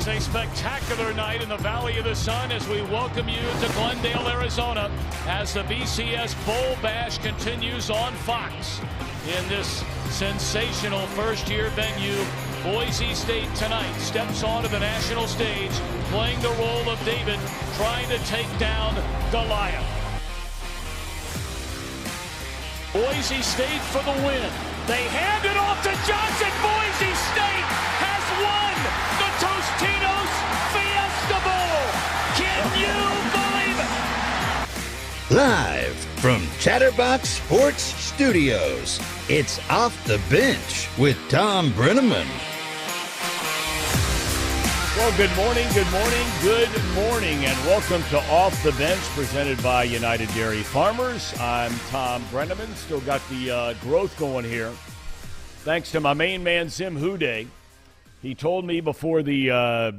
a spectacular night in the Valley of the Sun as we welcome you to Glendale, Arizona, as the BCS Bowl Bash continues on Fox. In this sensational first-year venue, Boise State tonight steps onto the national stage, playing the role of David, trying to take down Goliath. Boise State for the win. They hand it off to Johnson. Boise State has won the Tostitos Fiesta Bowl. Can you believe it? Live from Chatterbox Sports Studios, it's Off the Bench with Thom Brennaman. Well, good morning, and welcome to Off the Bench, presented by United Dairy Farmers. I'm Thom Brennaman, still got the growth going here. Thanks to my main man, Zim Hude. He told me before the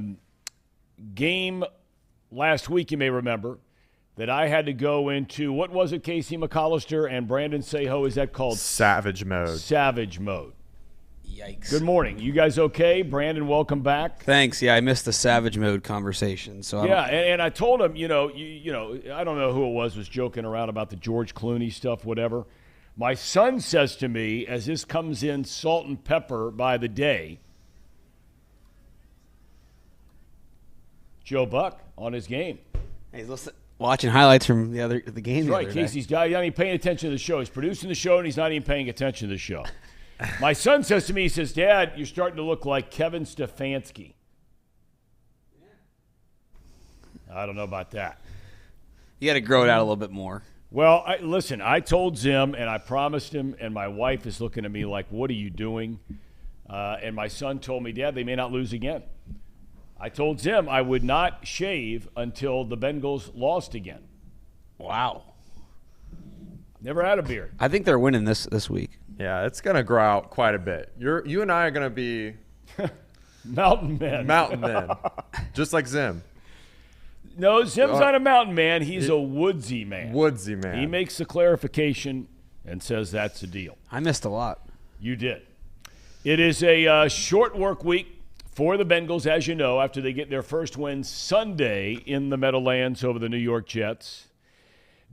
game last week, you may remember, that I had to go into, what was it, Casey McAllister and Brandon Seho, is that called? Savage mode. Savage mode. Yikes. Good morning. You guys okay? Brandon, welcome back. Thanks. Yeah, I missed the savage mode conversation. So and I told him, I don't know who it was joking around about the George Clooney stuff, whatever. My son says to me, as this comes in salt and pepper by the day, Joe Buck on his game. He's watching highlights from the game. That's right, Casey's not even paying attention to the show. He's producing the show, and he's not even paying attention to the show. My son says to me, he says, Dad, you're starting to look like Kevin Stefanski. I don't know about that. You got to grow it out a little bit more. Well, listen, I told Zim, and I promised him, and my wife is looking at me like, what are you doing? And my son told me, Dad, they may not lose again. I told Zim I would not shave until the Bengals lost again. Wow. Never had a beard. I think they're winning this week. Yeah, it's going to grow out quite a bit. You and I are going to be mountain men. Mountain men. Just like Zim. No, Zim's not a mountain man. He's a woodsy man. Woodsy man. He makes the clarification and says that's the deal. I missed a lot. You did. It is a short work week for the Bengals, as you know, after they get their first win Sunday in the Meadowlands over the New York Jets.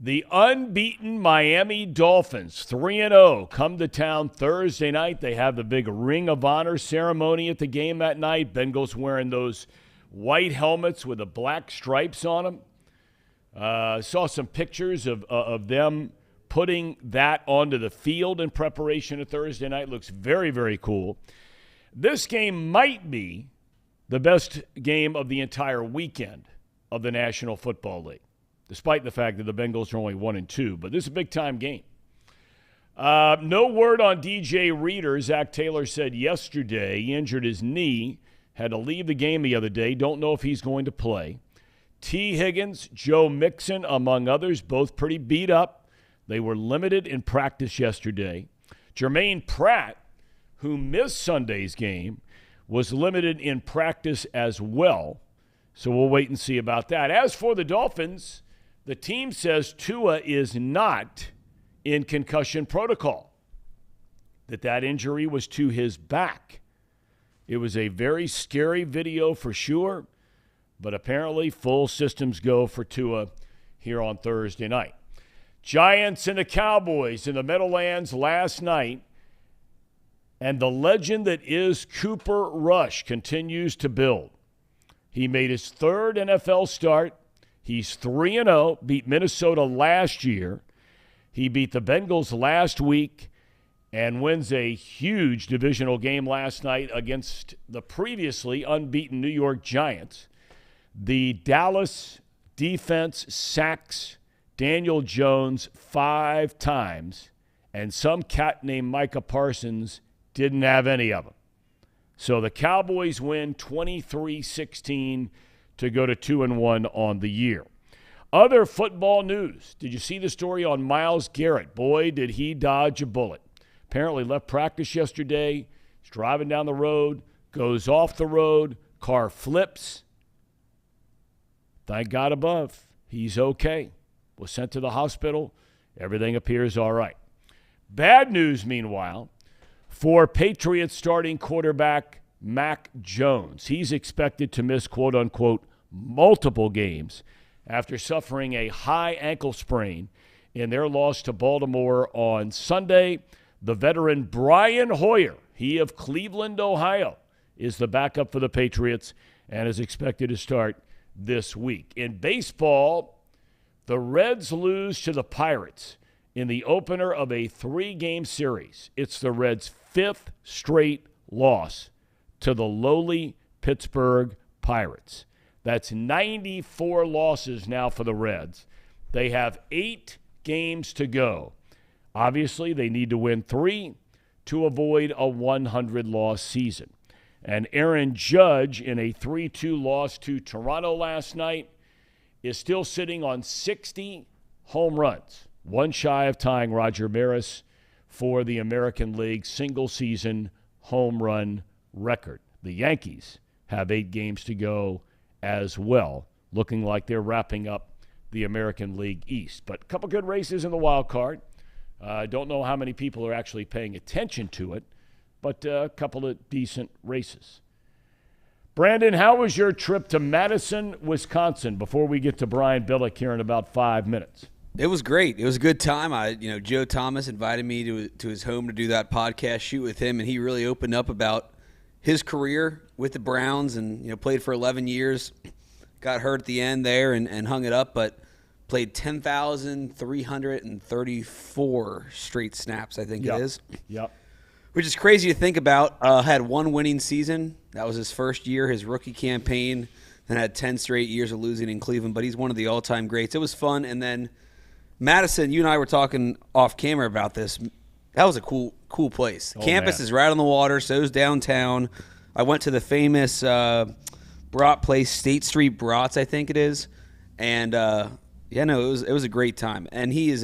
The unbeaten Miami Dolphins, 3-0, come to town Thursday night. They have the big Ring of Honor ceremony at the game that night. Bengals wearing those white helmets with the black stripes on them. Saw some pictures of them putting that onto the field in preparation of Thursday night. Looks very, very cool. This game might be the best game of the entire weekend of the National Football League, despite the fact that the Bengals are only 1-2. But this is a big-time game. No word on DJ Reader. Zach Taylor said yesterday he injured his knee, had to leave the game the other day. Don't know if he's going to play. T. Higgins, Joe Mixon, among others, both pretty beat up. They were limited in practice yesterday. Jermaine Pratt, who missed Sunday's game, was limited in practice as well. So we'll wait and see about that. As for the Dolphins, the team says Tua is not in concussion protocol, that injury was to his back. It was a very scary video for sure, but apparently full systems go for Tua here on Thursday night. Giants and the Cowboys in the Meadowlands last night, and the legend that is Cooper Rush continues to build. He made his third NFL start. He's 3-0, beat Minnesota last year. He beat the Bengals last week and wins a huge divisional game last night against the previously unbeaten New York Giants. The Dallas defense sacks Daniel Jones 5 times, and some cat named Micah Parsons didn't have any of them. So the Cowboys win 23-16 to go to 2-1 on the year. Other football news. Did you see the story on Myles Garrett? Boy, did he dodge a bullet. Apparently left practice yesterday. He's driving down the road, goes off the road, car flips. Thank God above, he's okay. Was sent to the hospital. Everything appears all right. Bad news, meanwhile, for Patriots starting quarterback Mac Jones. He's expected to miss, quote-unquote, multiple games after suffering a high ankle sprain in their loss to Baltimore on Sunday. The veteran Brian Hoyer, he of Cleveland, Ohio, is the backup for the Patriots and is expected to start this week. In baseball, the Reds lose to the Pirates in the opener of a 3-game series. It's the Reds' 5th straight loss to the lowly Pittsburgh Pirates. That's 94 losses now for the Reds. They have 8 games to go. Obviously, they need to win 3 to avoid a 100-loss season. And Aaron Judge, in a 3-2 loss to Toronto last night, is still sitting on 60 home runs, one shy of tying Roger Maris for the American League single-season home run record. The Yankees have 8 games to go as well, looking like they're wrapping up the American League East. But a couple good races in the wild card. I don't know how many people are actually paying attention to it, but a couple of decent races. Brandon, how was your trip to Madison, Wisconsin, before we get to Brian Billick here in about 5 minutes? It was great. It was a good time. Joe Thomas invited me to his home to do that podcast shoot with him, and he really opened up about his career with the Browns and, played for 11 years, got hurt at the end there and hung it up, but played 10,334 straight snaps, I think it is. Yep. Which is crazy to think about. Had 1 winning season. That was his first year, his rookie campaign, then had 10 straight years of losing in Cleveland, but he's one of the all-time greats. It was fun. And then Madison, you and I were talking off camera about this. That was a cool place. Campus is right on the water, so is downtown. I went to the famous brat place, State Street Brats, I think it is. And, it was a great time. And he is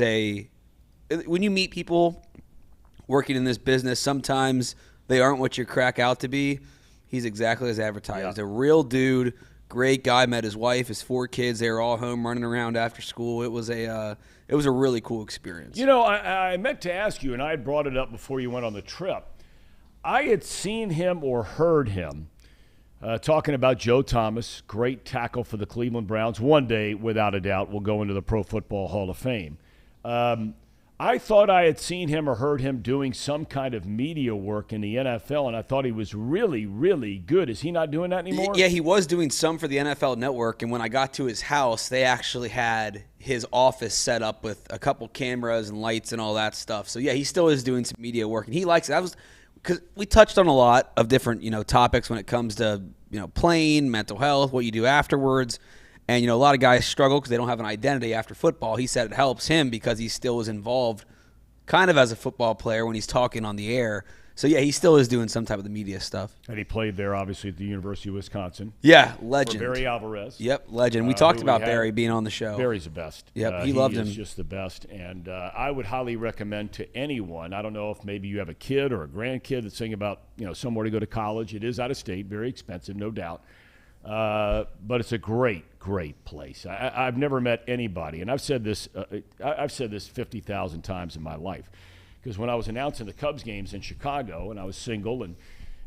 when you meet people working in this business, sometimes they aren't what you crack out to be. He's exactly as advertised. Yeah. He's a real dude, great guy. Met his wife, his 4 kids. They were all home running around after school. It was a really cool experience. I meant to ask you, and I had brought it up before you went on the trip. I had seen him or heard him talking about Joe Thomas, great tackle for the Cleveland Browns. One day, without a doubt, will go into the Pro Football Hall of Fame. I thought I had seen him or heard him doing some kind of media work in the NFL, and I thought he was really, really good. Is he not doing that anymore? Yeah, he was doing some for the NFL Network, and when I got to his house, they actually had his office set up with a couple cameras and lights and all that stuff. So, yeah, he still is doing some media work, and he likes it. That was because we touched on a lot of different, topics when it comes to, playing, mental health, what you do afterwards. And, a lot of guys struggle because they don't have an identity after football. He said it helps him because he still is involved kind of as a football player when he's talking on the air. So, yeah, he still is doing some type of the media stuff. And he played there, obviously, at the University of Wisconsin. Yeah, legend. For Barry Alvarez. Yep, legend. We talked about Barry being on the show. Barry's the best. Yep, he loved him. He's just the best. And I would highly recommend to anyone, I don't know if maybe you have a kid or a grandkid that's thinking about, somewhere to go to college. It is out of state, very expensive, no doubt. But it's a great, great place. I've never met anybody, and I've said this 50,000 times in my life, because when I was announcing the Cubs games in Chicago, and I was single,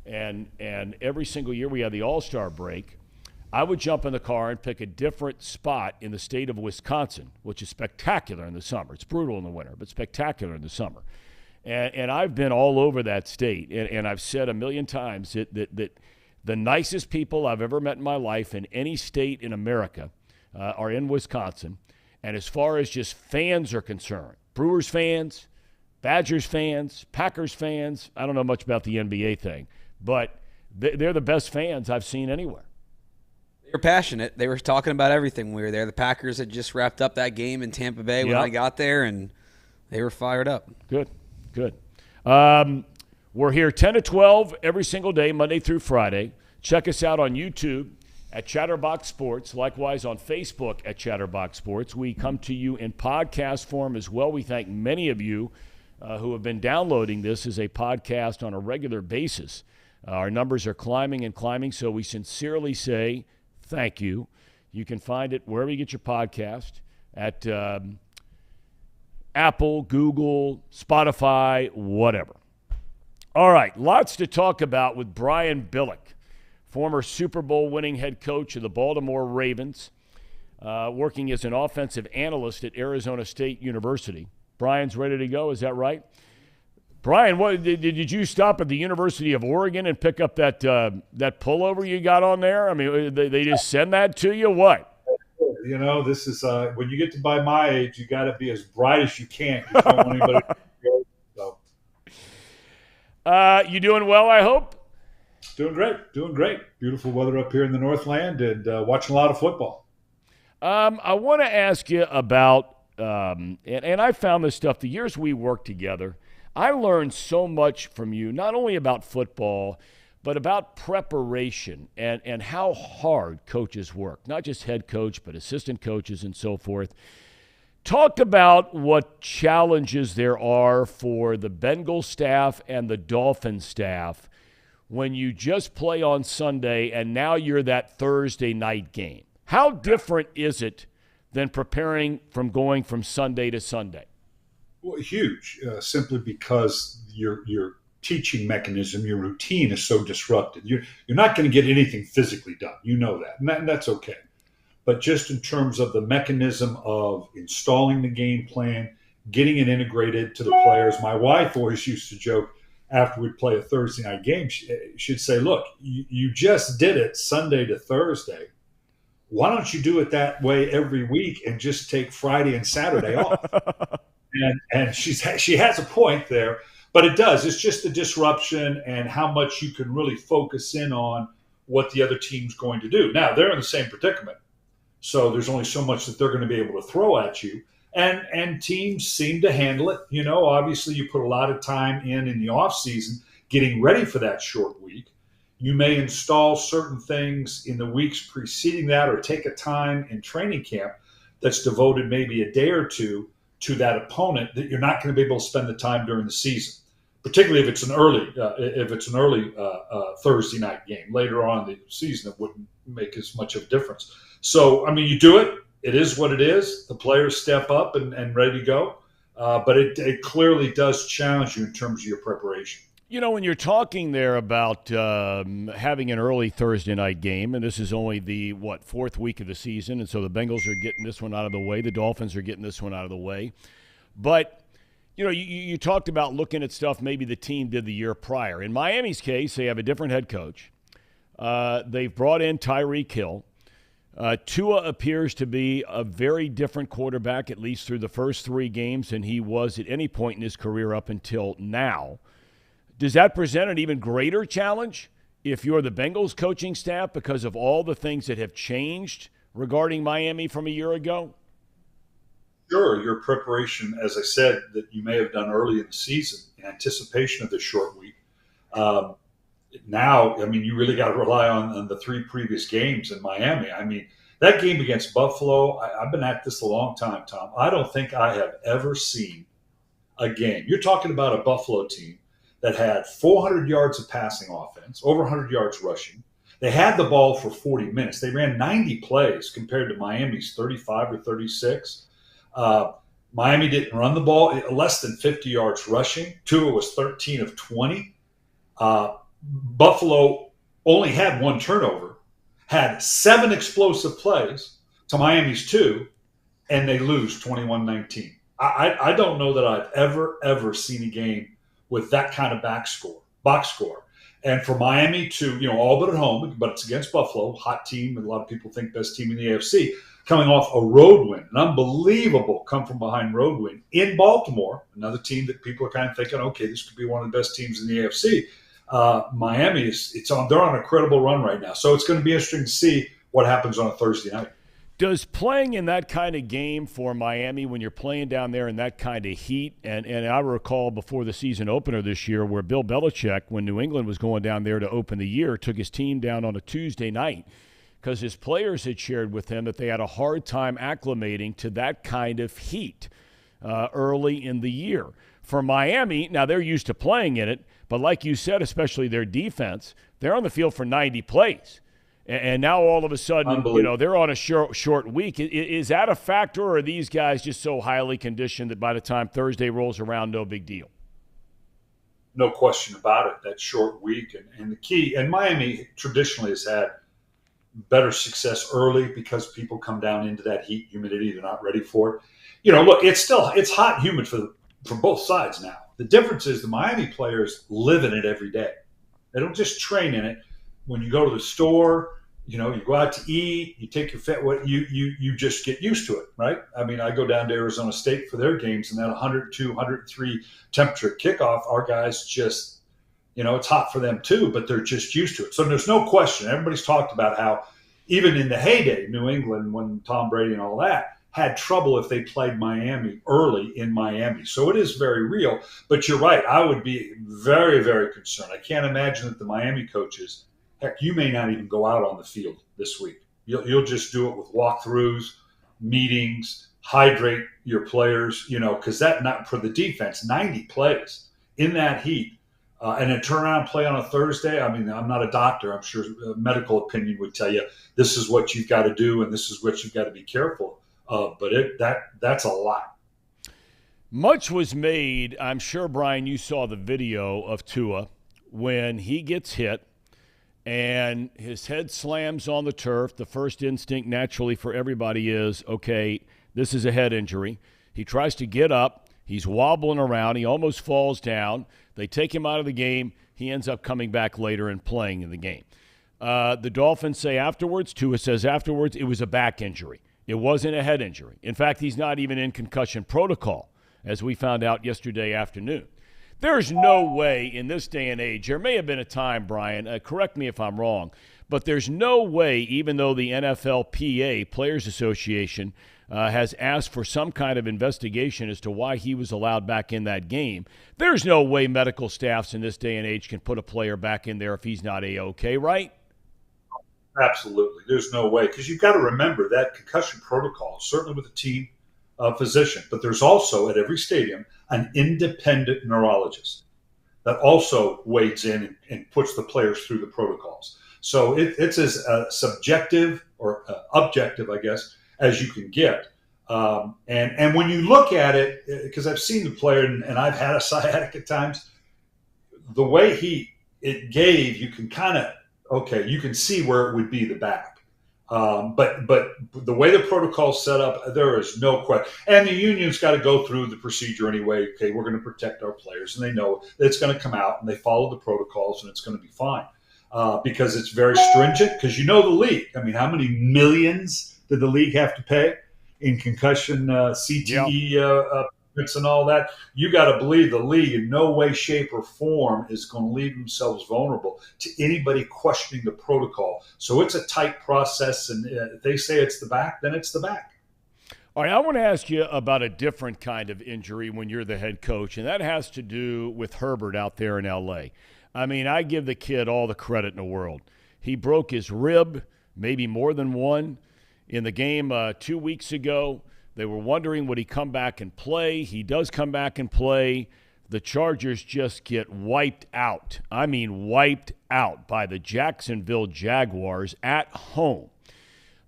and every single year we had the All-Star break, I would jump in the car and pick a different spot in the state of Wisconsin, which is spectacular in the summer. It's brutal in the winter, but spectacular in the summer. And I've been all over that state, and I've said a million times that the nicest people I've ever met in my life in any state in America are in Wisconsin. And as far as just fans are concerned, Brewers fans, Badgers fans, Packers fans, I don't know much about the NBA thing, but they're the best fans I've seen anywhere. They were passionate. They were talking about everything when we were there. The Packers had just wrapped up that game in Tampa Bay when I got there, and they were fired up. Good. We're here 10 to 12 every single day, Monday through Friday. Check us out on YouTube at Chatterbox Sports, likewise on Facebook at Chatterbox Sports. We come to you in podcast form as well. We thank many of you who have been downloading this as a podcast on a regular basis. Our numbers are climbing and climbing, so we sincerely say thank you. You can find it wherever you get your podcast, at Apple, Google, Spotify, whatever. All right, lots to talk about with Brian Billick, former Super Bowl winning head coach of the Baltimore Ravens, working as an offensive analyst at Arizona State University. Brian's ready to go, is that right? Brian, what did you stop at the University of Oregon and pick up that pullover you got on there? I mean, they just send that to you? What? You know, this is when you get to by my age, you got to be as bright as you can. You don't want anybody to go. So. You doing well, I hope? Doing great. Beautiful weather up here in the Northland, and watching a lot of football. I want to ask you about, and I found this stuff the years we worked together. I learned so much from you, not only about football, but about preparation and how hard coaches work, not just head coach, but assistant coaches and so forth. Talk about what challenges there are for the Bengal staff and the Dolphins staff when you just play on Sunday and now you're that Thursday night game. How different is it than preparing from going from Sunday to Sunday? Well, huge, simply because your teaching mechanism, your routine is so disrupted. You're not going to get anything physically done. You know that, and that's okay. But just in terms of the mechanism of installing the game plan, getting it integrated to the players. My wife always used to joke after we'd play a Thursday night game, she'd say, look, you just did it Sunday to Thursday. Why don't you do it that way every week and just take Friday and Saturday off? And she has a point there, but it does. It's just the disruption and how much you can really focus in on what the other team's going to do. Now, they're in the same predicament, so there's only so much that they're going to be able to throw at you. And teams seem to handle it. You know, obviously you put a lot of time in the offseason getting ready for that short week. You may install certain things in the weeks preceding that or take a time in training camp that's devoted maybe a day or two to that opponent that you're not going to be able to spend the time during the season, particularly if it's an early Thursday night game. Later on in the season, it wouldn't make as much of a difference. So, I mean, you do it. It is what it is. The players step up and ready to go. But it clearly does challenge you in terms of your preparation. You know, when you're talking there about having an early Thursday night game, and this is only the, fourth week of the season, and so the Bengals are getting this one out of the way. The Dolphins are getting this one out of the way. But, you know, you talked about looking at stuff maybe the team did the year prior. In Miami's case, they have a different head coach. They've brought in Tyreek Hill. Tua appears to be a very different quarterback, at least through the first three games, than he was at any point in his career up until now. Does that present an even greater challenge if you're the Bengals coaching staff because of all the things that have changed regarding Miami from a year ago? Sure. Your preparation, as I said, that you may have done early in the season in anticipation of this short week. Now, I mean, you really got to rely on the three previous games in Miami. I mean, that game against Buffalo, I've been at this a long time, Tom. I don't think I have ever seen a game. You're talking about a Buffalo team that had 400 yards of passing offense, over 100 yards rushing. They had the ball for 40 minutes. They ran 90 plays compared to Miami's 35 or 36. Miami didn't run the ball, less than 50 yards rushing. Tua was 13 of 20. Buffalo only had one turnover, had 7 explosive plays to Miami's 2, and they lose 21-19. I don't know that I've ever seen a game with that kind of box score. And for Miami to, you know, all but at home, but it's against Buffalo, hot team, and a lot of people think best team in the AFC, coming off a road win, an unbelievable come-from-behind road win in Baltimore, another team that people are kind of thinking, okay, this could be one of the best teams in the AFC. Miami they're on a credible run right now. So it's going to be interesting to see what happens on a Thursday night. Does playing in that kind of game for Miami, when you're playing down there in that kind of heat, and I recall before the season opener this year where Bill Belichick, when New England was going down there to open the year, took his team down on a Tuesday night because his players had shared with him that they had a hard time acclimating to that kind of heat early in the year. For Miami, now they're used to playing in it, but like you said, especially their defense, they're on the field for 90 plays. And now all of a sudden, you know, they're on a short week. Is that a factor, or are these guys just so highly conditioned that by the time Thursday rolls around, no big deal? no question about it, that short week. And the key, and Miami traditionally has had better success early because people come down into that heat, humidity. They're not ready for it. Look, it's hot and humid for both sides now. The difference is the Miami players live in it every day. They don't just train in it. When you go to the store, you go out to eat, you take your you just get used to it, right? I mean, I go down to Arizona State for their games, and that 102, 103 temperature kickoff, our guys just, it's hot for them too, but they're just used to it. So there's no question. Everybody's talked about how even in the heyday, New England, when Tom Brady and all that, had trouble if they played Miami early in Miami. So it is very real. But you're right. I would be very, very concerned. I can't imagine that the Miami coaches, heck, you may not even go out on the field this week. You'll just do it with walkthroughs, meetings, hydrate your players, because not for the defense, 90 plays in that heat. And then turn around and play on a Thursday. I mean, I'm not a doctor. I'm sure medical opinion would tell you this is what you've got to do and this is what you've got to be careful of. But that's a lot. Much was made, I'm sure, Brian, you saw the video of Tua when he gets hit and his head slams on the turf. The first instinct naturally for everybody is, okay, this is a head injury. He tries to get up. He's wobbling around. He almost falls down. They take him out of the game. He ends up coming back later and playing in the game. The Dolphins say afterwards, Tua says afterwards, it was a back injury. It wasn't a head injury. In fact, he's not even in concussion protocol, as we found out yesterday afternoon. There's no way in this day and age, there may have been a time, Brian, correct me if I'm wrong, but there's no way, even though the NFLPA, Players Association, has asked for some kind of investigation as to why he was allowed back in that game. There's no way medical staffs in this day and age can put a player back in there if he's not A-OK, right? Absolutely. There's no way. Because you've got to remember that concussion protocol, certainly with a team physician, but there's also at every stadium an independent neurologist that also wades in and puts the players through the protocols. So it's as subjective or objective, I guess, as you can get. And when you look at it, because I've seen the player and I've had a sciatic at times, the way it gave, you can kind of, you can see where it would be the back. But the way the protocol's set up, there is no question. And the union's got to go through the procedure anyway. Okay, we're going to protect our players, and they know that it's going to come out, and they follow the protocols, and it's going to be fine. Because it's very stringent, because the league. I mean, how many millions did the league have to pay in concussion, CTE payments and all that? You got to believe the league in no way, shape, or form is going to leave themselves vulnerable to anybody questioning the protocol. So it's a tight process, and if they say it's the back, then it's the back. All right, I want to ask you about a different kind of injury when you're the head coach, and that has to do with Herbert out there in L.A. I mean, I give the kid all the credit in the world. He broke his rib, maybe more than one. In the game 2 weeks ago, they were wondering would he come back and play. He does come back and play. The Chargers just get wiped out. I mean wiped out by the Jacksonville Jaguars at home.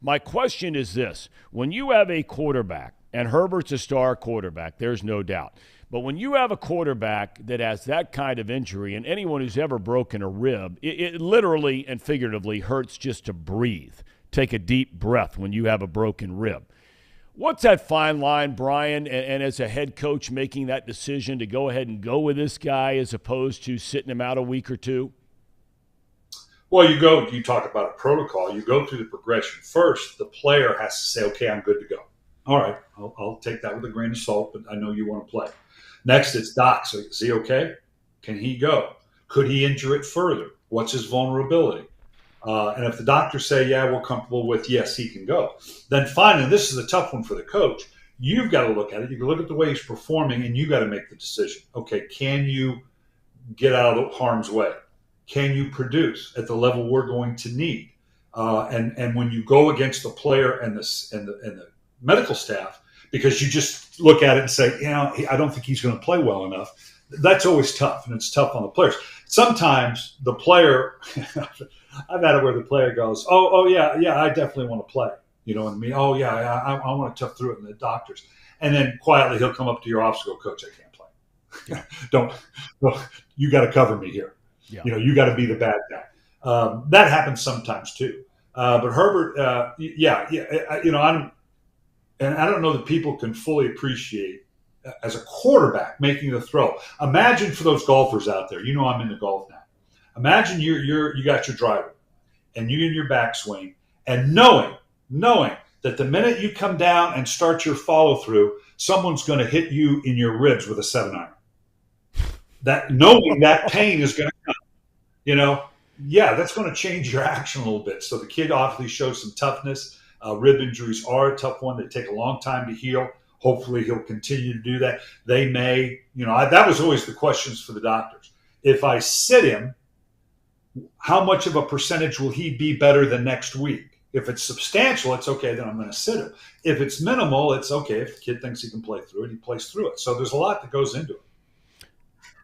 My question is this. When you have a quarterback, and Herbert's a star quarterback, there's no doubt, but when you have a quarterback that has that kind of injury, and anyone who's ever broken a rib, it literally and figuratively hurts just to breathe. Take a deep breath when you have a broken rib. What's that fine line, Brian, and as a head coach making that decision to go ahead and go with this guy as opposed to sitting him out a week or two? Well, you talk about a protocol. You go through the progression. First, the player has to say, okay, I'm good to go. All right, I'll take that with a grain of salt, but I know you want to play. Next, it's Doc. So is he okay? Can he go? Could he injure it further? What's his vulnerability? And if the doctors say, yeah, we're comfortable with, yes, he can go. Then finally, this is a tough one for the coach. You've got to look at it. You can look at the way he's performing, and you got to make the decision. Okay, can you get out of harm's way? Can you produce at the level we're going to need? And when you go against the player and the medical staff, because you just look at it and say, I don't think he's going to play well enough. That's always tough, and it's tough on the players. Sometimes the player, I've had it where the player goes, yeah, I definitely want to play. You know what I mean? Oh, yeah, I want to tough through it in the doctors. And then quietly he'll come up to your obstacle coach, I can't play. Don't, well, you got to cover me here. Yeah. You got to be the bad guy. That happens sometimes too. But Herbert, I don't know that people can fully appreciate as a quarterback making the throw. Imagine for those golfers out there, I'm into golf now. Imagine you got your driver and you're in your backswing and knowing that the minute you come down and start your follow through, someone's going to hit you in your ribs with a 7-iron. That knowing that pain is going to come, that's going to change your action a little bit. So the kid obviously shows some toughness. Rib injuries are a tough one. They take a long time to heal. Hopefully he'll continue to do that. They may, that was always the questions for the doctors. If I sit him, how much of a percentage will he be better than next week? If it's substantial, it's okay, then I'm going to sit him. If it's minimal, it's okay. If the kid thinks he can play through it, he plays through it. So there's a lot that goes into it.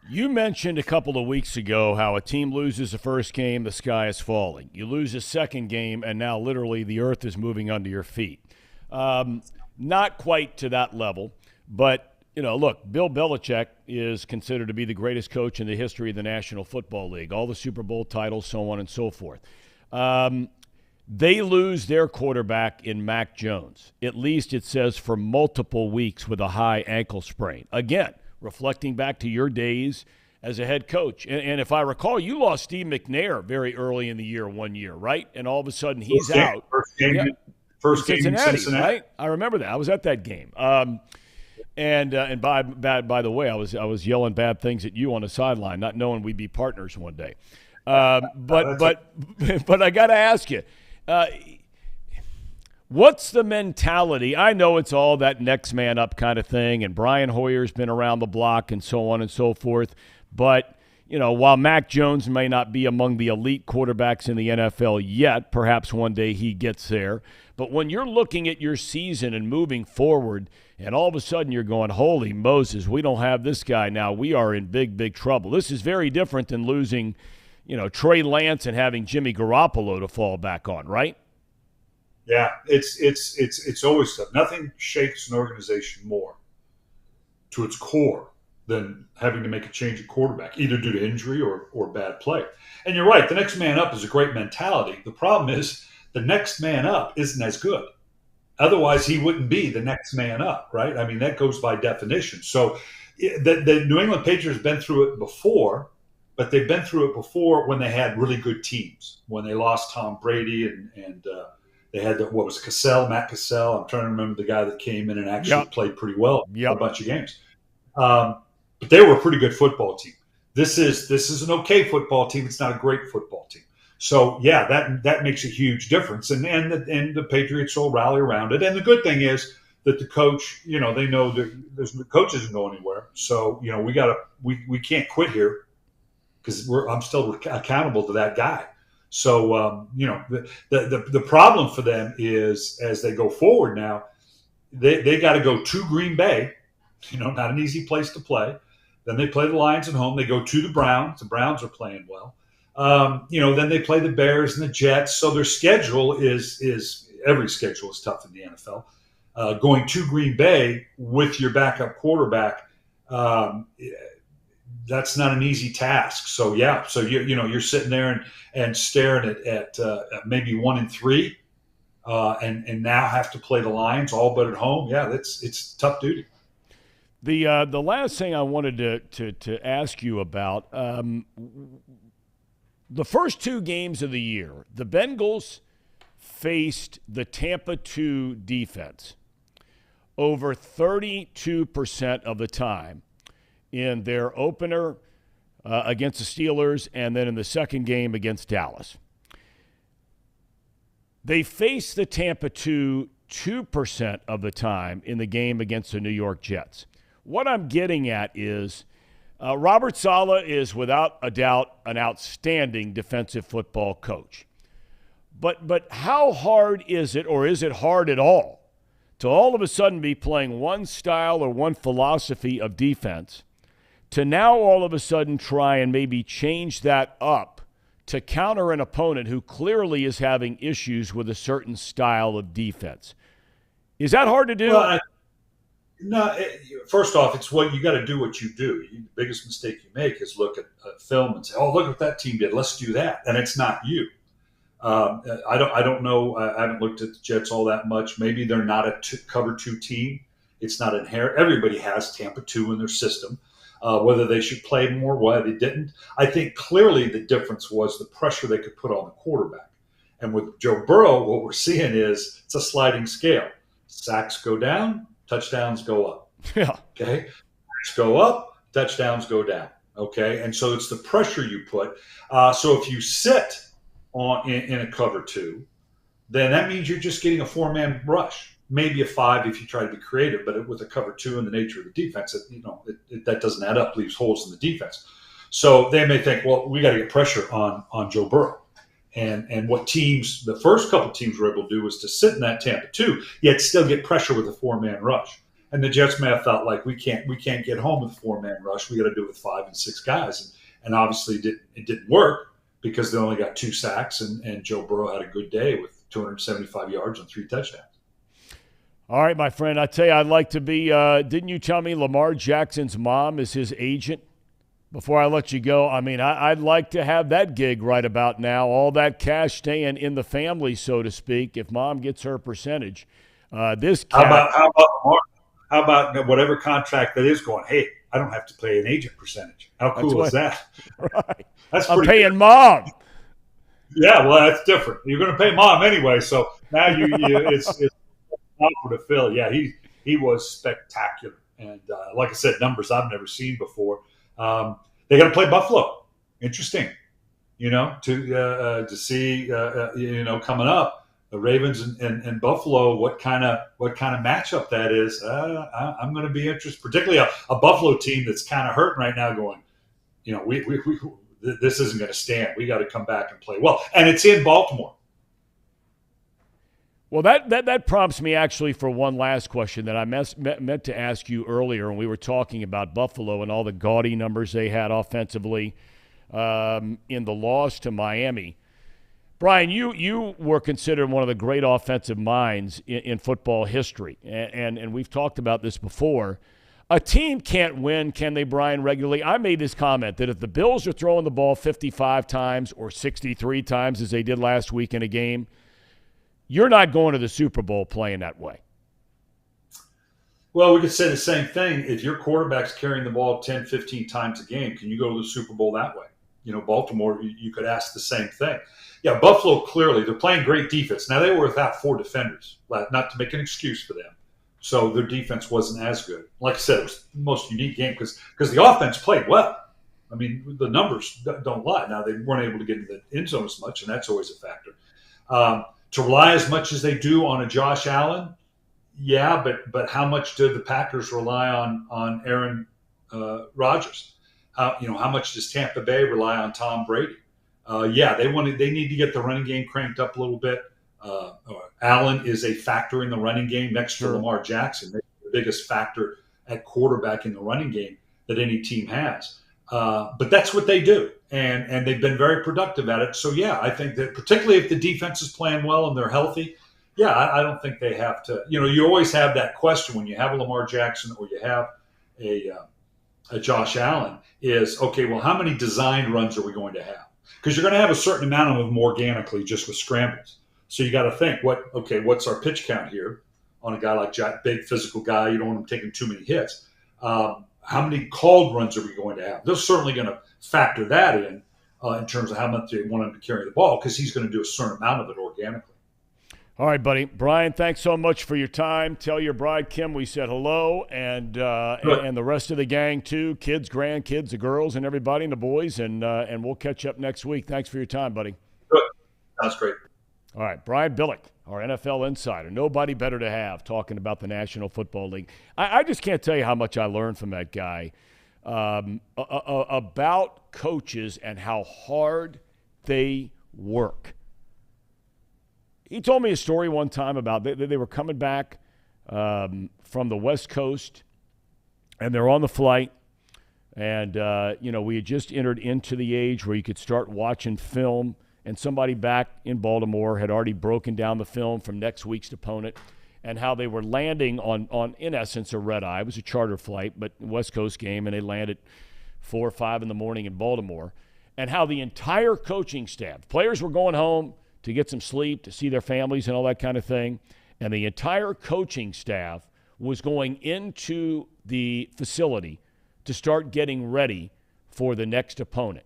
You mentioned a couple of weeks ago how a team loses the first game, the sky is falling. You lose a second game, and now literally the earth is moving under your feet. Not quite to that level, but, look, Bill Belichick is considered to be the greatest coach in the history of the National Football League, all the Super Bowl titles, so on and so forth. They lose their quarterback in Mac Jones. At least it says for multiple weeks with a high ankle sprain. Again, reflecting back to your days as a head coach. And if I recall, you lost Steve McNair very early in the year, one year, right? And all of a sudden he's out. First game in Cincinnati. Right? I remember that. I was at that game. And by the way, I was yelling bad things at you on the sideline, not knowing we'd be partners one day. But I got to ask you, what's the mentality? I know it's all that next man up kind of thing, and Brian Hoyer's been around the block and so on and so forth. But, while Mac Jones may not be among the elite quarterbacks in the NFL yet, perhaps one day he gets there. But when you're looking at your season and moving forward, and all of a sudden you're going, holy Moses, we don't have this guy now. We are in big, big trouble. This is very different than losing, Trey Lance and having Jimmy Garoppolo to fall back on, right? Yeah, it's always tough. Nothing shakes an organization more to its core than having to make a change at quarterback, either due to injury or bad play. And you're right, the next man up is a great mentality. The problem is the next man up isn't as good. Otherwise, he wouldn't be the next man up, right? I mean, that goes by definition. So the New England Patriots have been through it before, but they've been through it before when they had really good teams, when they lost Tom Brady and they had Matt Cassell. I'm trying to remember the guy that came in and actually played pretty well for a bunch of games. But they were a pretty good football team. This is an okay football team. It's not a great football team. So yeah, that makes a huge difference, and the Patriots will rally around it. And the good thing is that the coach, they know that the coach isn't going anywhere. So we can't quit here because I'm still accountable to that guy. So the problem for them is as they go forward now, they got to go to Green Bay, not an easy place to play. Then they play the Lions at home. They go to the Browns. The Browns are playing well. Then they play the Bears and the Jets. So their schedule is every schedule is tough in the NFL. Going to Green Bay with your backup quarterback, that's not an easy task. So you're sitting there and staring at maybe 1-3, and now have to play the Lions all but at home. Yeah, it's tough duty. The last thing I wanted to ask you about. The first two games of the year, the Bengals faced the Tampa 2 defense over 32% of the time in their opener against the Steelers and then in the second game against Dallas. They faced the Tampa 2 2% of the time in the game against the New York Jets. What I'm getting at is Robert Saleh is without a doubt an outstanding defensive football coach. But how hard is it, or is it hard at all of a sudden be playing one style or one philosophy of defense to now all of a sudden try and maybe change that up to counter an opponent who clearly is having issues with a certain style of defense? Is that hard to do? Well, No, first off, it's what you got to do. What you do. The biggest mistake you make is look at film and say, "Oh, look what that team did. Let's do that," and it's not you. I don't know. I haven't looked at the Jets all that much. Maybe they're not a cover two team. It's not inherent. Everybody has Tampa 2 in their system. Whether they should play more, why they didn't. I think clearly the difference was the pressure they could put on the quarterback. And with Joe Burrow, what we're seeing is it's a sliding scale. Sacks go down, touchdowns go up. Yeah. Okay. Sacks go up, touchdowns go down. Okay. And so it's the pressure you put. So if you sit in a cover 2, then that means you're just getting a 4-man rush, maybe a 5 if you try to be creative. But with a cover 2 and the nature of the defense, that doesn't add up, leaves holes in the defense. So they may think, well, we got to get pressure on Joe Burrow. And what teams, the first couple teams were able to do was to sit in that Tampa 2, yet still get pressure with a 4-man rush. And the Jets may have thought, like, we can't get home with a 4-man rush. We got to do it with 5 and 6 guys. And obviously it didn't work because they only got 2 sacks, and Joe Burrow had a good day with 275 yards and 3 touchdowns. All right, my friend, I tell you, I'd like to be didn't you tell me Lamar Jackson's mom is his agent? Before I let you go, I mean, I'd like to have that gig right about now, all that cash staying in the family, so to speak, if mom gets her percentage. How about Lamar? How about whatever contract that is going, hey, I don't have to pay an agent percentage. How cool is that? Right. That's I'm pretty paying good. mom. Yeah, well, that's different. You're going to pay mom anyway, so now it's awkward to fill. Yeah, he was spectacular. And like I said, numbers I've never seen before. They got to play Buffalo. Interesting, to see, coming up the Ravens and Buffalo. What kind of matchup that is? I'm going to be interested, particularly a Buffalo team that's kind of hurting right now. Going, we this isn't going to stand. We got to come back and play well, and it's in Baltimore. Well, that prompts me actually for one last question that I meant to ask you earlier when we were talking about Buffalo and all the gaudy numbers they had offensively in the loss to Miami. Brian, you were considered one of the great offensive minds in football history, and we've talked about this before. A team can't win, can they, Brian, regularly? I made this comment that if the Bills are throwing the ball 55 times or 63 times as they did last week in a game, you're not going to the Super Bowl playing that way. Well, we could say the same thing. If your quarterback's carrying the ball 10, 15 times a game, can you go to the Super Bowl that way? Baltimore, you could ask the same thing. Yeah, Buffalo, clearly, they're playing great defense. Now, they were without 4 defenders, not to make an excuse for them. So their defense wasn't as good. Like I said, it was the most unique game because the offense played well. I mean, the numbers don't lie. Now, they weren't able to get into the end zone as much, and that's always a factor. To rely as much as they do on a Josh Allen, yeah, but how much did the Packers rely on Aaron Rodgers? How much does Tampa Bay rely on Tom Brady? They need to get the running game cranked up a little bit. Allen is a factor in the running game next to Lamar Jackson. They're the biggest factor at quarterback in the running game that any team has. But that's what they do, and they've been very productive at it. So, yeah, I think that particularly if the defense is playing well and they're healthy, I don't think they have to. You always have that question when you have a Lamar Jackson or you have a Josh Allen is, okay, well, how many designed runs are we going to have? Because you're going to have a certain amount of them organically just with scrambles. So you got to think, what's our pitch count here on a guy like Jack, big physical guy? You don't want him taking too many hits. How many called runs are we going to have? They're certainly going to factor that in terms of how much they want him to carry the ball because he's going to do a certain amount of it organically. All right, buddy. Brian, thanks so much for your time. Tell your bride, Kim, we said hello, and the rest of the gang, too, kids, grandkids, the girls, and everybody, and the boys, and we'll catch up next week. Thanks for your time, buddy. Good. Sounds great. All right, Brian Billick, our NFL insider. Nobody better to have talking about the National Football League. I just can't tell you how much I learned from that guy about coaches and how hard they work. He told me a story one time about they were coming back from the West Coast, and they're on the flight. And, we had just entered into the age where you could start watching film, and somebody back in Baltimore had already broken down the film from next week's opponent. and how they were landing on in essence, a red eye. It was a charter flight, but West Coast game, and they landed 4 or 5 in the morning in Baltimore, and how the entire coaching staff, players were going home to get some sleep, to see their families and all that kind of thing, and the entire coaching staff was going into the facility to start getting ready for the next opponent.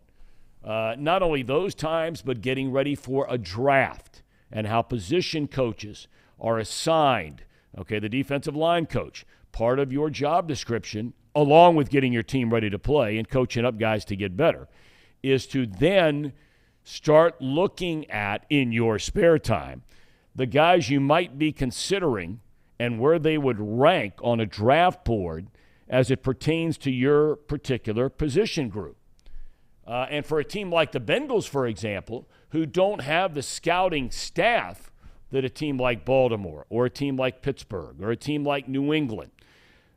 Not only those times, but getting ready for a draft, and how position coaches are assigned, okay, the defensive line coach, part of your job description, along with getting your team ready to play and coaching up guys to get better, is to then start looking at, in your spare time, the guys you might be considering and where they would rank on a draft board as it pertains to your particular position group. And for a team like the Bengals, for example, who don't have the scouting staff that a team like Baltimore or a team like Pittsburgh or a team like New England,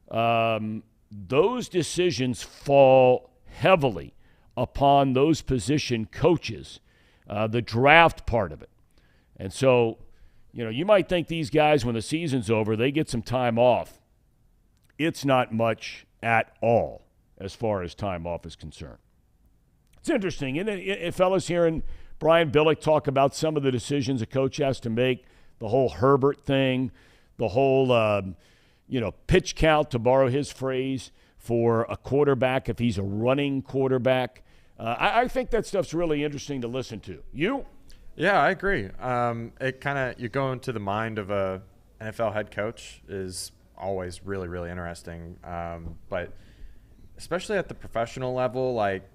those decisions fall heavily upon those position coaches, the draft part of it. And so, you might think these guys, when the season's over, they get some time off. It's not much at all as far as time off is concerned. It's interesting, isn't it, fellas, hearing Brian Billick talk about some of the decisions a coach has to make, the whole Herbert thing, the whole, pitch count, to borrow his phrase, for a quarterback if he's a running quarterback. I think that stuff's really interesting to listen to. You? Yeah, I agree. It kind of, you go into the mind of a NFL head coach is always really, really interesting. But especially at the professional level, like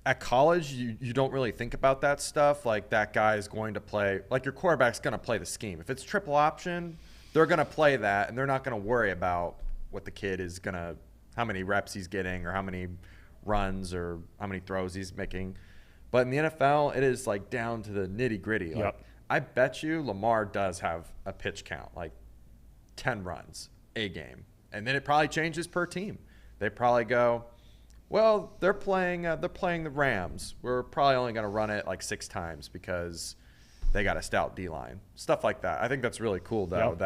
at college, you don't really think about that stuff. Like that guy is going to play, like your quarterback's going to play the scheme. If it's triple option, they're going to play that, and they're not going to worry about what the kid is going to, how many reps he's getting or how many runs or how many throws he's making. But in the NFL, it is like down to the nitty gritty. Yep. Like, I bet you Lamar does have a pitch count, like 10 runs a game. And then it probably changes per team. They probably go, well, they're playing the Rams. We're probably only going to run it like 6 times because they got a stout D-line. Stuff like that. I think that's really cool, though,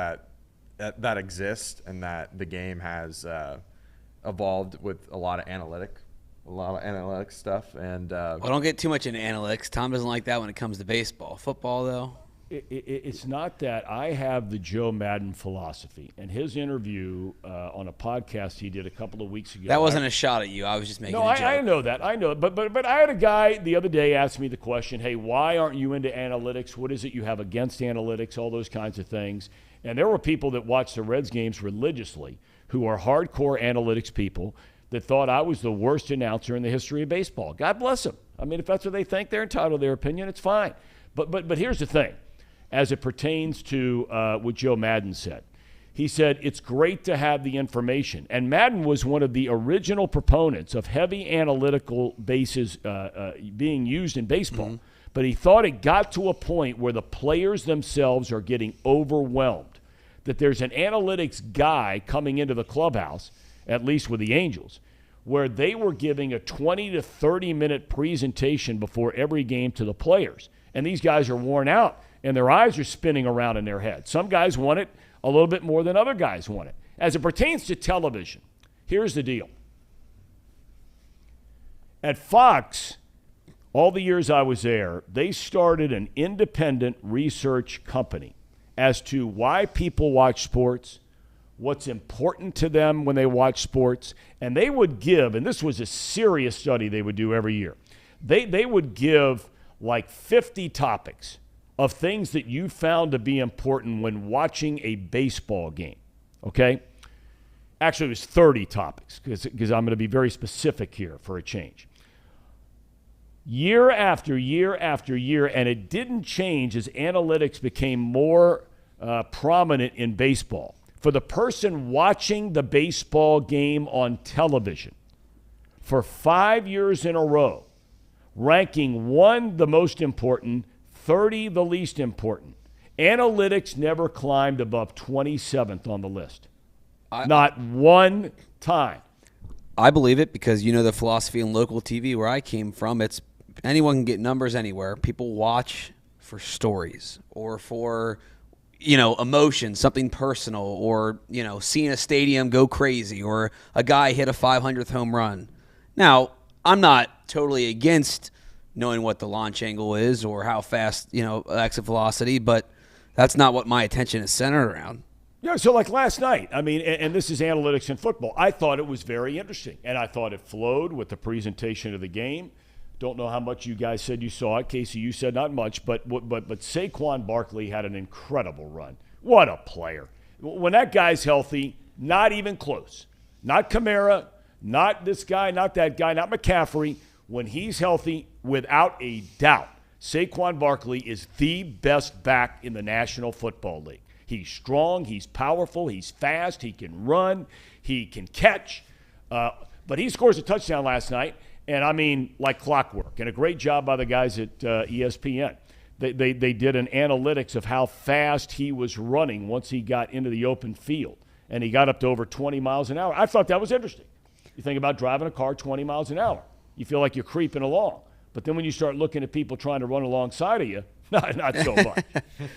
that exists and that the game has evolved with a lot of analytic stuff. And well, don't get too much into analytics. Tom doesn't like that when it comes to baseball. Football, though? It's not that. I have the Joe Madden philosophy, and his interview on a podcast he did a couple of weeks ago. That wasn't a shot at you. I was just making a joke. I know that. I know. But I had a guy the other day ask me the question, hey, why aren't you into analytics? What is it you have against analytics? All those kinds of things. And there were people that watch the Reds games religiously who are hardcore analytics people that thought I was the worst announcer in the history of baseball. God bless them. I mean, if that's what they think, they're entitled to their opinion. It's fine. But here's the thing. As it pertains to what Joe Madden said. He said, it's great to have the information. And Madden was one of the original proponents of heavy analytical bases being used in baseball. Mm-hmm. But he thought it got to a point where the players themselves are getting overwhelmed, that there's an analytics guy coming into the clubhouse, at least with the Angels, where they were giving a 20 to 30-minute presentation before every game to the players. And these guys are worn out. And their eyes are spinning around in their head. Some guys want it a little bit more than other guys want it. As it pertains to television, here's the deal. At Fox, all the years I was there, they started an independent research company as to why people watch sports, what's important to them when they watch sports. And they would give, and this was a serious study they would do every year, they would give like 50 topics of things that you found to be important when watching a baseball game, okay? Actually, it was 30 topics because I'm going to be very specific here for a change. Year after year after year, and it didn't change as analytics became more prominent in baseball. For the person watching the baseball game on television, for 5 years in a row, ranking 1 the most important, 30 the least important. Analytics never climbed above 27th on the list. Not one time. I believe it because you know the philosophy in local TV where I came from. It's anyone can get numbers anywhere. People watch for stories or for emotion, something personal, or, seeing a stadium go crazy, or a guy hit a 500th home run. Now, I'm not totally against knowing what the launch angle is or how fast, exit velocity, but that's not what my attention is centered around. Yeah, so like last night, I mean, and this is analytics in football, I thought it was very interesting, and I thought it flowed with the presentation of the game. Don't know how much you guys said you saw it. Casey, you said not much, but Saquon Barkley had an incredible run. What a player. When that guy's healthy, not even close. Not Kamara, not this guy, not that guy, not McCaffrey. When he's healthy, without a doubt, Saquon Barkley is the best back in the National Football League. He's strong, he's powerful, he's fast, he can run, he can catch. But he scores a touchdown last night, and I mean like clockwork. And a great job by the guys at ESPN. They did an analytics of how fast he was running once he got into the open field. And he got up to over 20 miles an hour. I thought that was interesting. You think about driving a car 20 miles an hour. You feel like you're creeping along. But then when you start looking at people trying to run alongside of you, not so much,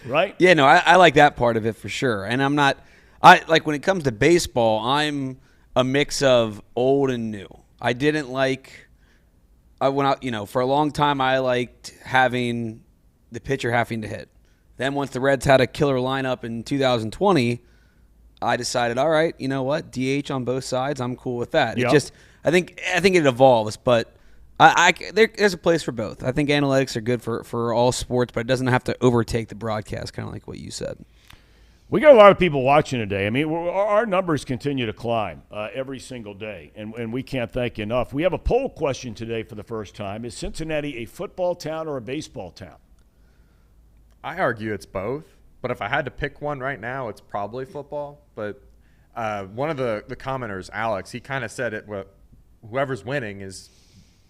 right? Yeah, no, I like that part of it for sure. And when it comes to baseball, I'm a mix of old and new. I didn't like, for a long time I liked having the pitcher having to hit. Then once the Reds had a killer lineup in 2020, I decided, all right, you know what, DH on both sides, I'm cool with that. Yep. I think it evolves, but there's a place for both. I think analytics are good for all sports, but it doesn't have to overtake the broadcast, kind of like what you said. We got a lot of people watching today. I mean, our numbers continue to climb every single day, and we can't thank you enough. We have a poll question today for the first time. Is Cincinnati a football town or a baseball town? I argue it's both, but if I had to pick one right now, it's probably football. But one of the commenters, Alex, he kind of said it. Whoever's winning is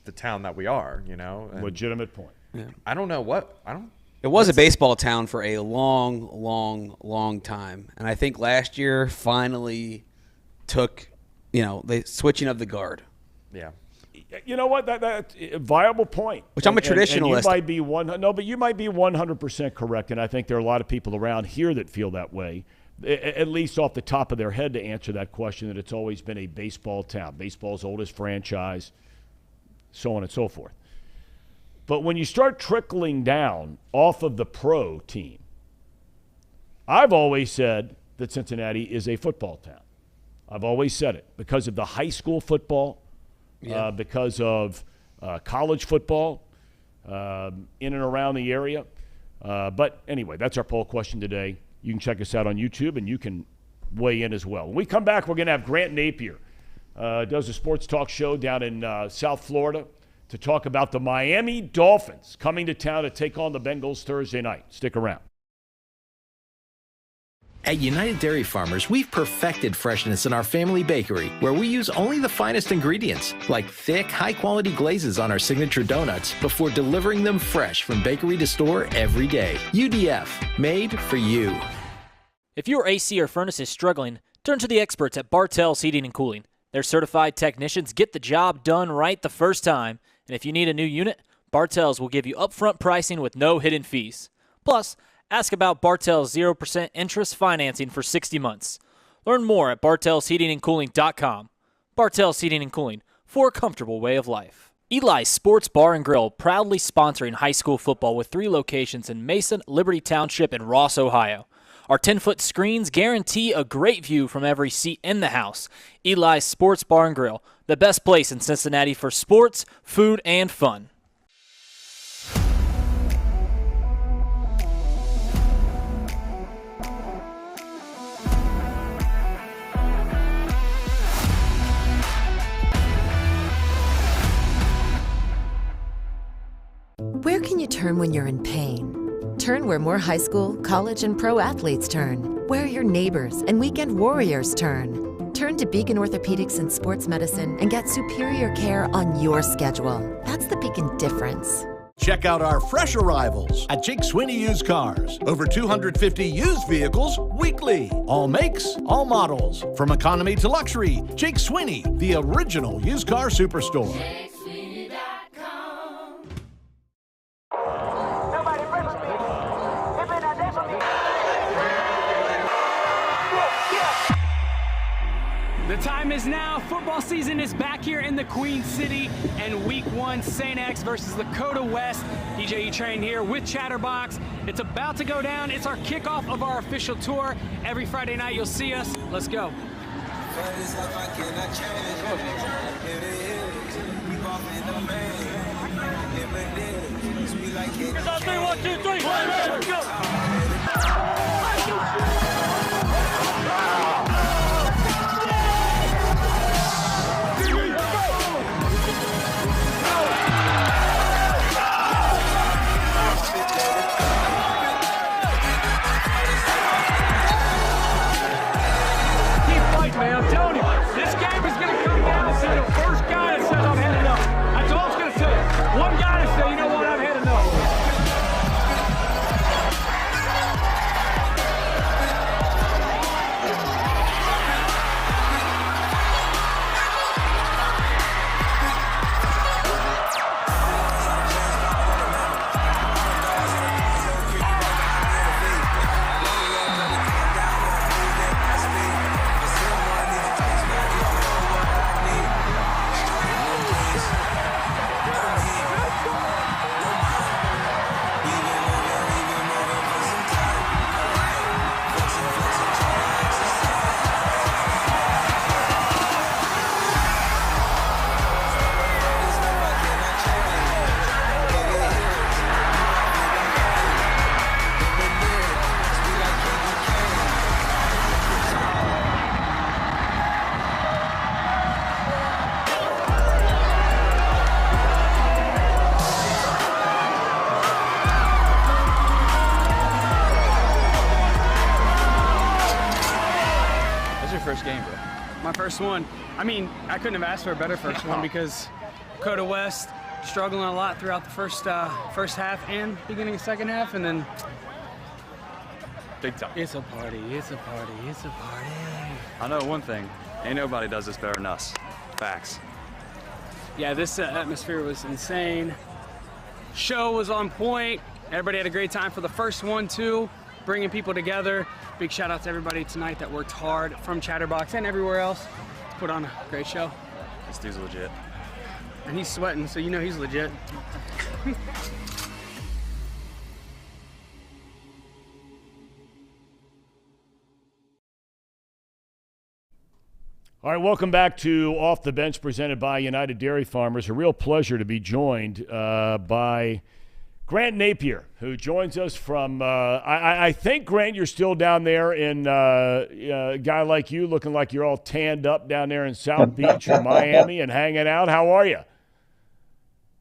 the town that we are, And legitimate point. Yeah. I don't know what It was a baseball town for a long, long, long time, and I think last year finally took, the switching of the guard. Yeah. You know what? That a viable point. Which I'm a traditionalist. And you might be 100% correct, and I think there are a lot of people around here that feel that way, at least off the top of their head, to answer that question, that it's always been a baseball town, baseball's oldest franchise, so on and so forth. But when you start trickling down off of the pro team, I've always said that Cincinnati is a football town. I've always said it because of the high school football, because of college football in and around the area. But anyway, that's our poll question today. You can check us out on YouTube, and you can weigh in as well. When we come back, we're going to have Grant Napier, does a sports talk show down in South Florida, to talk about the Miami Dolphins coming to town to take on the Bengals Thursday night. Stick around. At United Dairy Farmers, we've perfected freshness in our family bakery, where we use only the finest ingredients, like thick, high-quality glazes on our signature donuts, before delivering them fresh from bakery to store every day. UDF, made for you. If your AC or furnace is struggling, turn to the experts at Bartell's Heating and Cooling. Their certified technicians get the job done right the first time. And if you need a new unit, Bartell's will give you upfront pricing with no hidden fees. Plus, ask about Bartell's 0% interest financing for 60 months. Learn more at bartellsheatingandcooling.com. Bartell's Heating and Cooling, for a comfortable way of life. Eli's Sports Bar and Grill, proudly sponsoring high school football with 3 locations in Mason, Liberty Township, and Ross, Ohio. Our 10-foot screens guarantee a great view from every seat in the house. Eli's Sports Bar and Grill, the best place in Cincinnati for sports, food, and fun. Where can you turn when you're in pain? Turn where more high school, college, and pro athletes turn. Where your neighbors and weekend warriors turn. Turn to Beacon Orthopedics and Sports Medicine and get superior care on your schedule. That's the Beacon difference. Check out our fresh arrivals at Jake Sweeney Used Cars. Over 250 used vehicles weekly. All makes, all models. From economy to luxury, Jake Sweeney, the original used car superstore. time is now. Football season is back here in the Queen City, and Week 1, St. X versus Dakota West. DJ E-Train here with Chatterbox. It's about to go down. It's our kickoff of our official tour. Every Friday night you'll see us. Let's go. It's on 3, 1, 2, 3. Let's go. Man, I'm telling you, this game is going to come down to the first guy that says I've had enough. That's all it's going to take. One guy to say, you know what, I've had enough. My first one. I mean, I couldn't have asked for a better first one because Dakota West struggling a lot throughout the first half and beginning of second half, and then big time. It's a party. It's a party. It's a party. I know one thing: ain't nobody does this better than us. Facts. Yeah, this atmosphere was insane. Show was on point. Everybody had a great time for the first one too, bringing people together. Big shout out to everybody tonight that worked hard from Chatterbox and everywhere else to put on a great show. This dude's legit. And he's sweating, so you know he's legit. All right, welcome back to Off the Bench presented by United Dairy Farmers. A real pleasure to be joined by Grant Napier, who joins us from, I think, Grant, you're still down there in a guy like you, looking like you're all tanned up down there in South Beach or Miami and hanging out. How are you?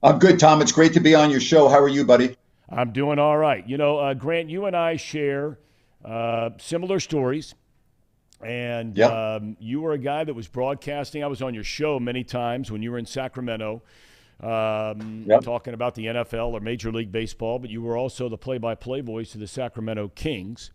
I'm good, Tom. It's great to be on your show. How are you, buddy? I'm doing all right. You know, Grant, you and I share similar stories. And you were a guy that was broadcasting. I was on your show many times when you were in Sacramento. Talking about the NFL or Major League Baseball, but you were also the play-by-play voice of the Sacramento Kings.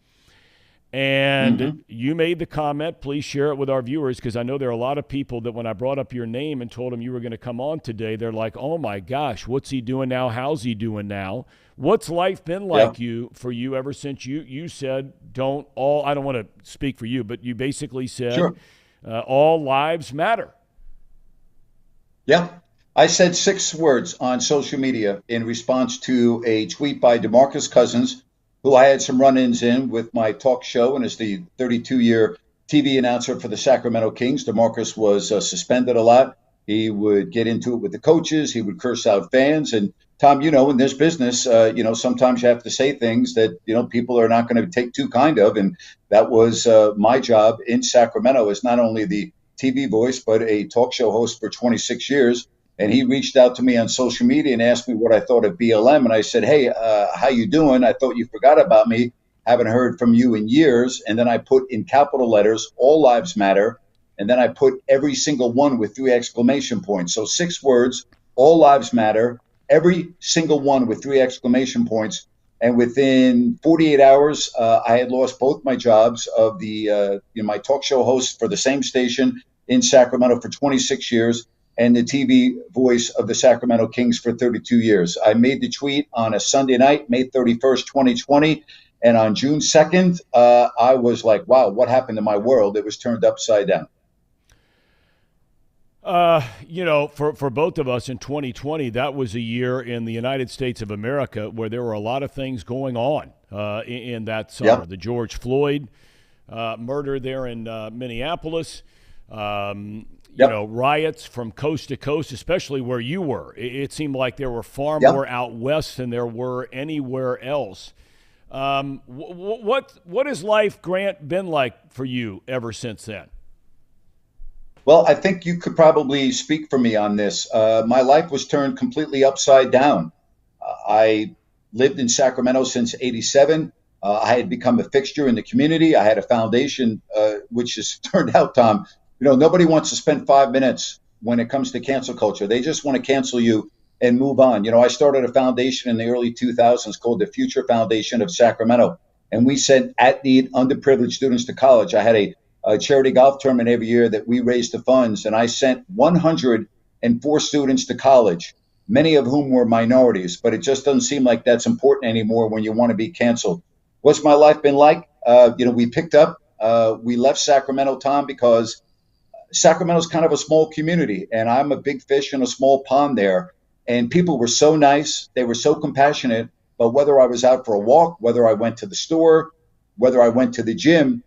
And you made the comment, please share it with our viewers, because I know there are a lot of people that when I brought up your name and told them you were going to come on today, they're like, oh my gosh, what's he doing now? How's he doing now? What's life been like for you ever since you said I don't want to speak for you, but you basically said all lives matter. Yeah. I said 6 words on social media in response to a tweet by DeMarcus Cousins, who I had some run-ins in with my talk show and is the 32-year TV announcer for the Sacramento Kings. DeMarcus was suspended a lot. He would get into it with the coaches. He would curse out fans. And Tom, in this business, sometimes you have to say things that, people are not going to take too kind of. And that was my job in Sacramento as not only the TV voice, but a talk show host for 26 years. And he reached out to me on social media and asked me what I thought of BLM. And I said, hey, how you doing? I thought you forgot about me. Haven't heard from you in years. And then I put in capital letters, all lives matter. And then I put every single one with 3 exclamation points. So 6 words, all lives matter, every single one with 3 exclamation points. And within 48 hours, I had lost both my jobs of the my talk show host for the same station in Sacramento for 26 years. And the TV voice of the Sacramento Kings for 32 years. I made the tweet on a Sunday night, May 31st, 2020. And on June 2nd, I was like, wow, what happened to my world? It was turned upside down. For both of us in 2020, that was a year in the United States of America where there were a lot of things going on in that summer. Yep. The George Floyd murder there in Minneapolis, riots from coast to coast, especially where you were. It seemed like there were far more out west than there were anywhere else. What has life, Grant, been like for you ever since then? Well, I think you could probably speak for me on this. My life was turned completely upside down. I lived in Sacramento since '87. I had become a fixture in the community. I had a foundation, which has turned out, Tom, nobody wants to spend 5 minutes when it comes to cancel culture. They just want to cancel you and move on. I started a foundation in the early 2000s called the Future Foundation of Sacramento, and we sent at-need underprivileged students to college. I had a charity golf tournament every year that we raised the funds, and I sent 104 students to college, many of whom were minorities, but it just doesn't seem like that's important anymore when you want to be canceled. What's my life been like? We picked up, we left Sacramento, Tom, because Sacramento's kind of a small community, and I'm a big fish in a small pond there, and people were so nice, they were so compassionate, but whether I was out for a walk, whether I went to the store, whether I went to the gym,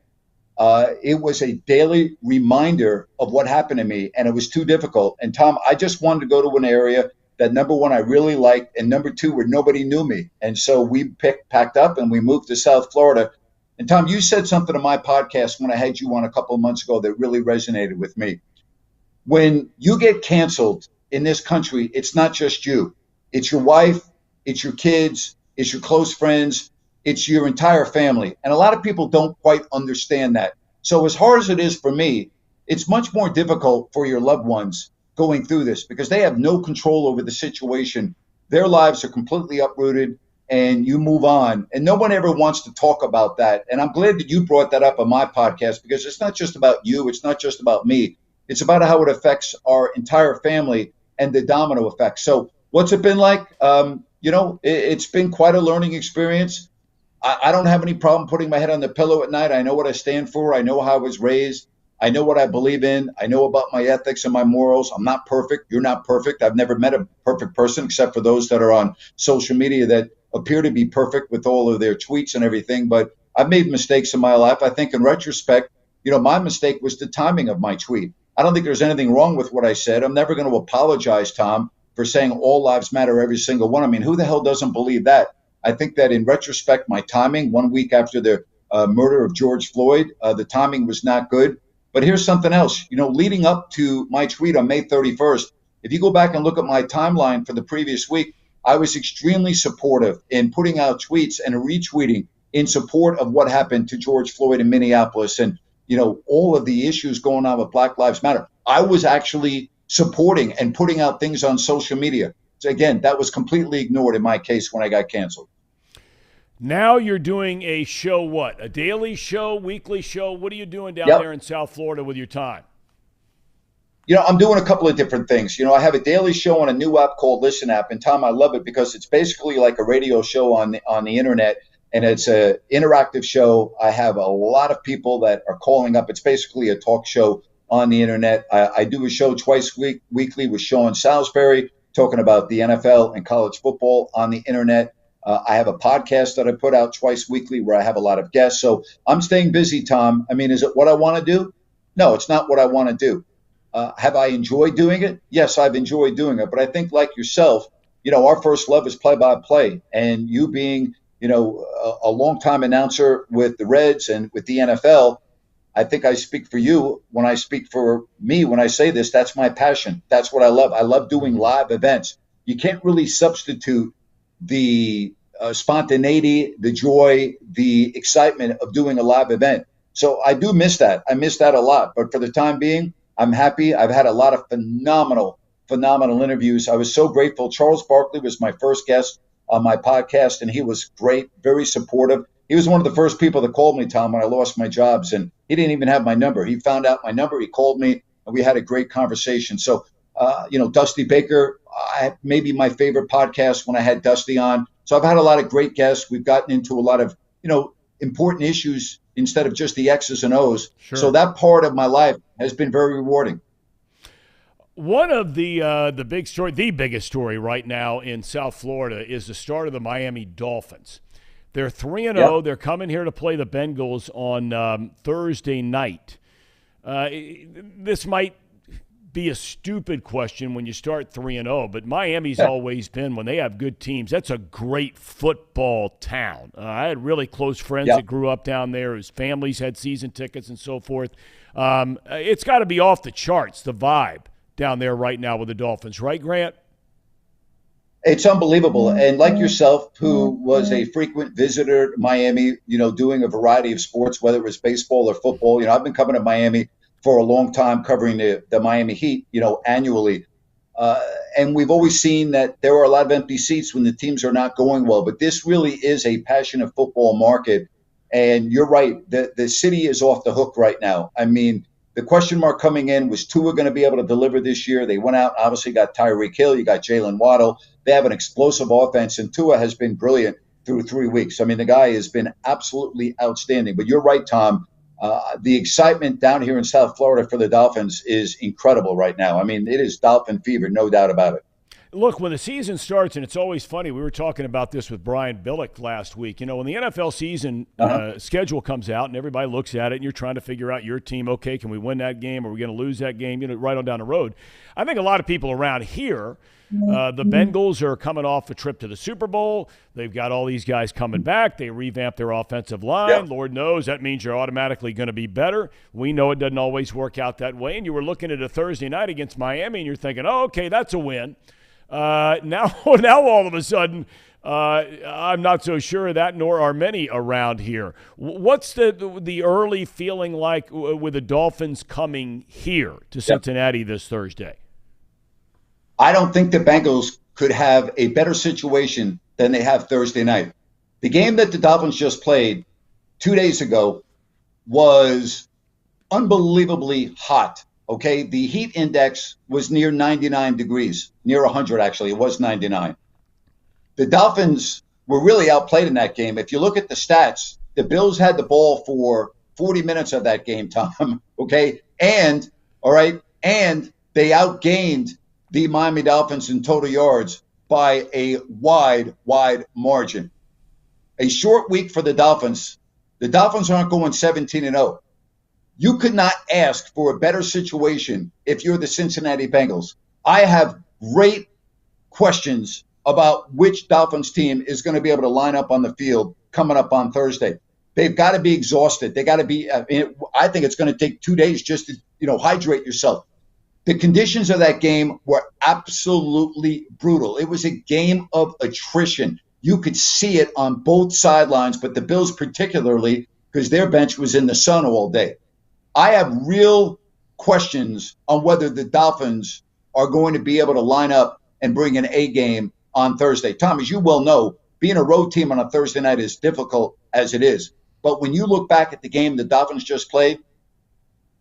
it was a daily reminder of what happened to me, and it was too difficult. And Tom, I just wanted to go to an area that, number one, I really liked, and number two, where nobody knew me. And so we packed up and we moved to South Florida. And Tom, you said something on my podcast when I had you on a couple of months ago that really resonated with me. When you get canceled in this country, it's not just you. It's your wife, it's your kids, it's your close friends, it's your entire family. And a lot of people don't quite understand that. So as hard as it is for me, it's much more difficult for your loved ones going through this because they have no control over the situation. Their lives are completely uprooted and you move on. And no one ever wants to talk about that. And I'm glad that you brought that up on my podcast because it's not just about you. It's not just about me. It's about how it affects our entire family and the domino effect. So what's it been like? It's been quite a learning experience. I don't have any problem putting my head on the pillow at night. I know what I stand for. I know how I was raised. I know what I believe in. I know about my ethics and my morals. I'm not perfect. You're not perfect. I've never met a perfect person except for those that are on social media that appear to be perfect with all of their tweets and everything. But I've made mistakes in my life. I think in retrospect, my mistake was the timing of my tweet. I don't think there's anything wrong with what I said. I'm never going to apologize, Tom, for saying all lives matter, every single one. I mean, who the hell doesn't believe that? I think that in retrospect, my timing, 1 week after the murder of George Floyd, the timing was not good. But here's something else. Leading up to my tweet on May 31st, if you go back and look at my timeline for the previous week, I was extremely supportive in putting out tweets and retweeting in support of what happened to George Floyd in Minneapolis and, all of the issues going on with Black Lives Matter. I was actually supporting and putting out things on social media. So again, that was completely ignored in my case when I got canceled. Now you're doing a show, what? A daily show, weekly show? What are you doing down there in South Florida with your time? I'm doing a couple of different things. I have a daily show on a new app called Listen App. And Tom, I love it because it's basically like a radio show on the internet. And it's an interactive show. I have a lot of people that are calling up. It's basically a talk show on the internet. I do a show twice weekly with Sean Salisbury talking about the NFL and college football on the internet. I have a podcast that I put out twice weekly where I have a lot of guests. So I'm staying busy, Tom. I mean, is it what I want to do? No, it's not what I want to do. Have I enjoyed doing it? Yes, I've enjoyed doing it. But I think like yourself, our first love is play-by-play. And you being, a longtime announcer with the Reds and with the NFL, I think I speak for you when I speak for me when I say this. That's my passion. That's what I love. I love doing live events. You can't really substitute the spontaneity, the joy, the excitement of doing a live event. So I do miss that. I miss that a lot. But for the time being, I'm happy. I've had a lot of phenomenal interviews. I was so grateful. Charles Barkley was my first guest on my podcast, and he was great, very supportive. He was one of the first people that called me, Tom, when I lost my jobs, and he didn't even have my number. He found out my number. He called me, and we had a great conversation. So, Dusty Baker, maybe my favorite podcast when I had Dusty on. So I've had a lot of great guests. We've gotten into a lot of, important issues instead of just the X's and O's. Sure. So that part of my life has been very rewarding. One of the biggest story right now in South Florida is the start of the Miami Dolphins. They're 3-0. Yep. They're coming here to play the Bengals on Thursday night. This might be a stupid question when you start 3-0, but Miami's always been, when they have good teams, that's a great football town. I had really close friends that grew up down there whose families had season tickets and so forth. It's got to be off the charts, the vibe down there right now with the Dolphins, right, Grant? It's unbelievable. And like yourself, who was a frequent visitor to Miami, doing a variety of sports, whether it was baseball or football, I've been coming to Miami for a long time, covering the Miami Heat, annually. And we've always seen that there are a lot of empty seats when the teams are not going well. But this really is a passionate football market. And you're right, the city is off the hook right now. I mean, the question mark coming in was Tua going to be able to deliver this year? They went out, obviously got Tyreek Hill, you got Jalen Waddle. They have an explosive offense, and Tua has been brilliant through 3 weeks. I mean, the guy has been absolutely outstanding. But you're right, Tom. The excitement down here in South Florida for the Dolphins is incredible right now. I mean, it is Dolphin fever, no doubt about it. Look, when the season starts, and it's always funny, we were talking about this with Brian Billick last week. When the NFL season schedule comes out and everybody looks at it and you're trying to figure out your team, okay, can we win that game? Are we going to lose that game? Right on down the road. I think a lot of people around here, the Bengals are coming off a trip to the Super Bowl. They've got all these guys coming back. They revamped their offensive line. Yep. Lord knows that means you're automatically going to be better. We know it doesn't always work out that way. And you were looking at a Thursday night against Miami and you're thinking, oh, okay, that's a win. Now all of a sudden, I'm not so sure of that, nor are many around here. What's the early feeling like with the Dolphins coming here to Cincinnati this Thursday? I don't think the Bengals could have a better situation than they have Thursday night. The game that the Dolphins just played 2 days ago was unbelievably hot. Okay, the heat index was near 99 degrees, near 100 actually. It was 99. The Dolphins were really outplayed in that game. If you look at the stats, the Bills had the ball for 40 minutes of that game, Tom. Okay, and they outgained the Miami Dolphins in total yards by a wide margin. A short week for the Dolphins. The Dolphins aren't going 17-0. You could not ask for a better situation if you're the Cincinnati Bengals. I have great questions about which Dolphins team is going to be able to line up on the field coming up on Thursday. They've got to be exhausted. They got to be. I think it's going to take 2 days just to hydrate yourself. The conditions of that game were absolutely brutal. It was a game of attrition. You could see it on both sidelines, but the Bills particularly, because their bench was in the sun all day. I have real questions on whether the Dolphins are going to be able to line up and bring an A game on Thursday. Tom, as you well know, being a road team on a Thursday night is difficult as it is. But when you look back at the game the Dolphins just played,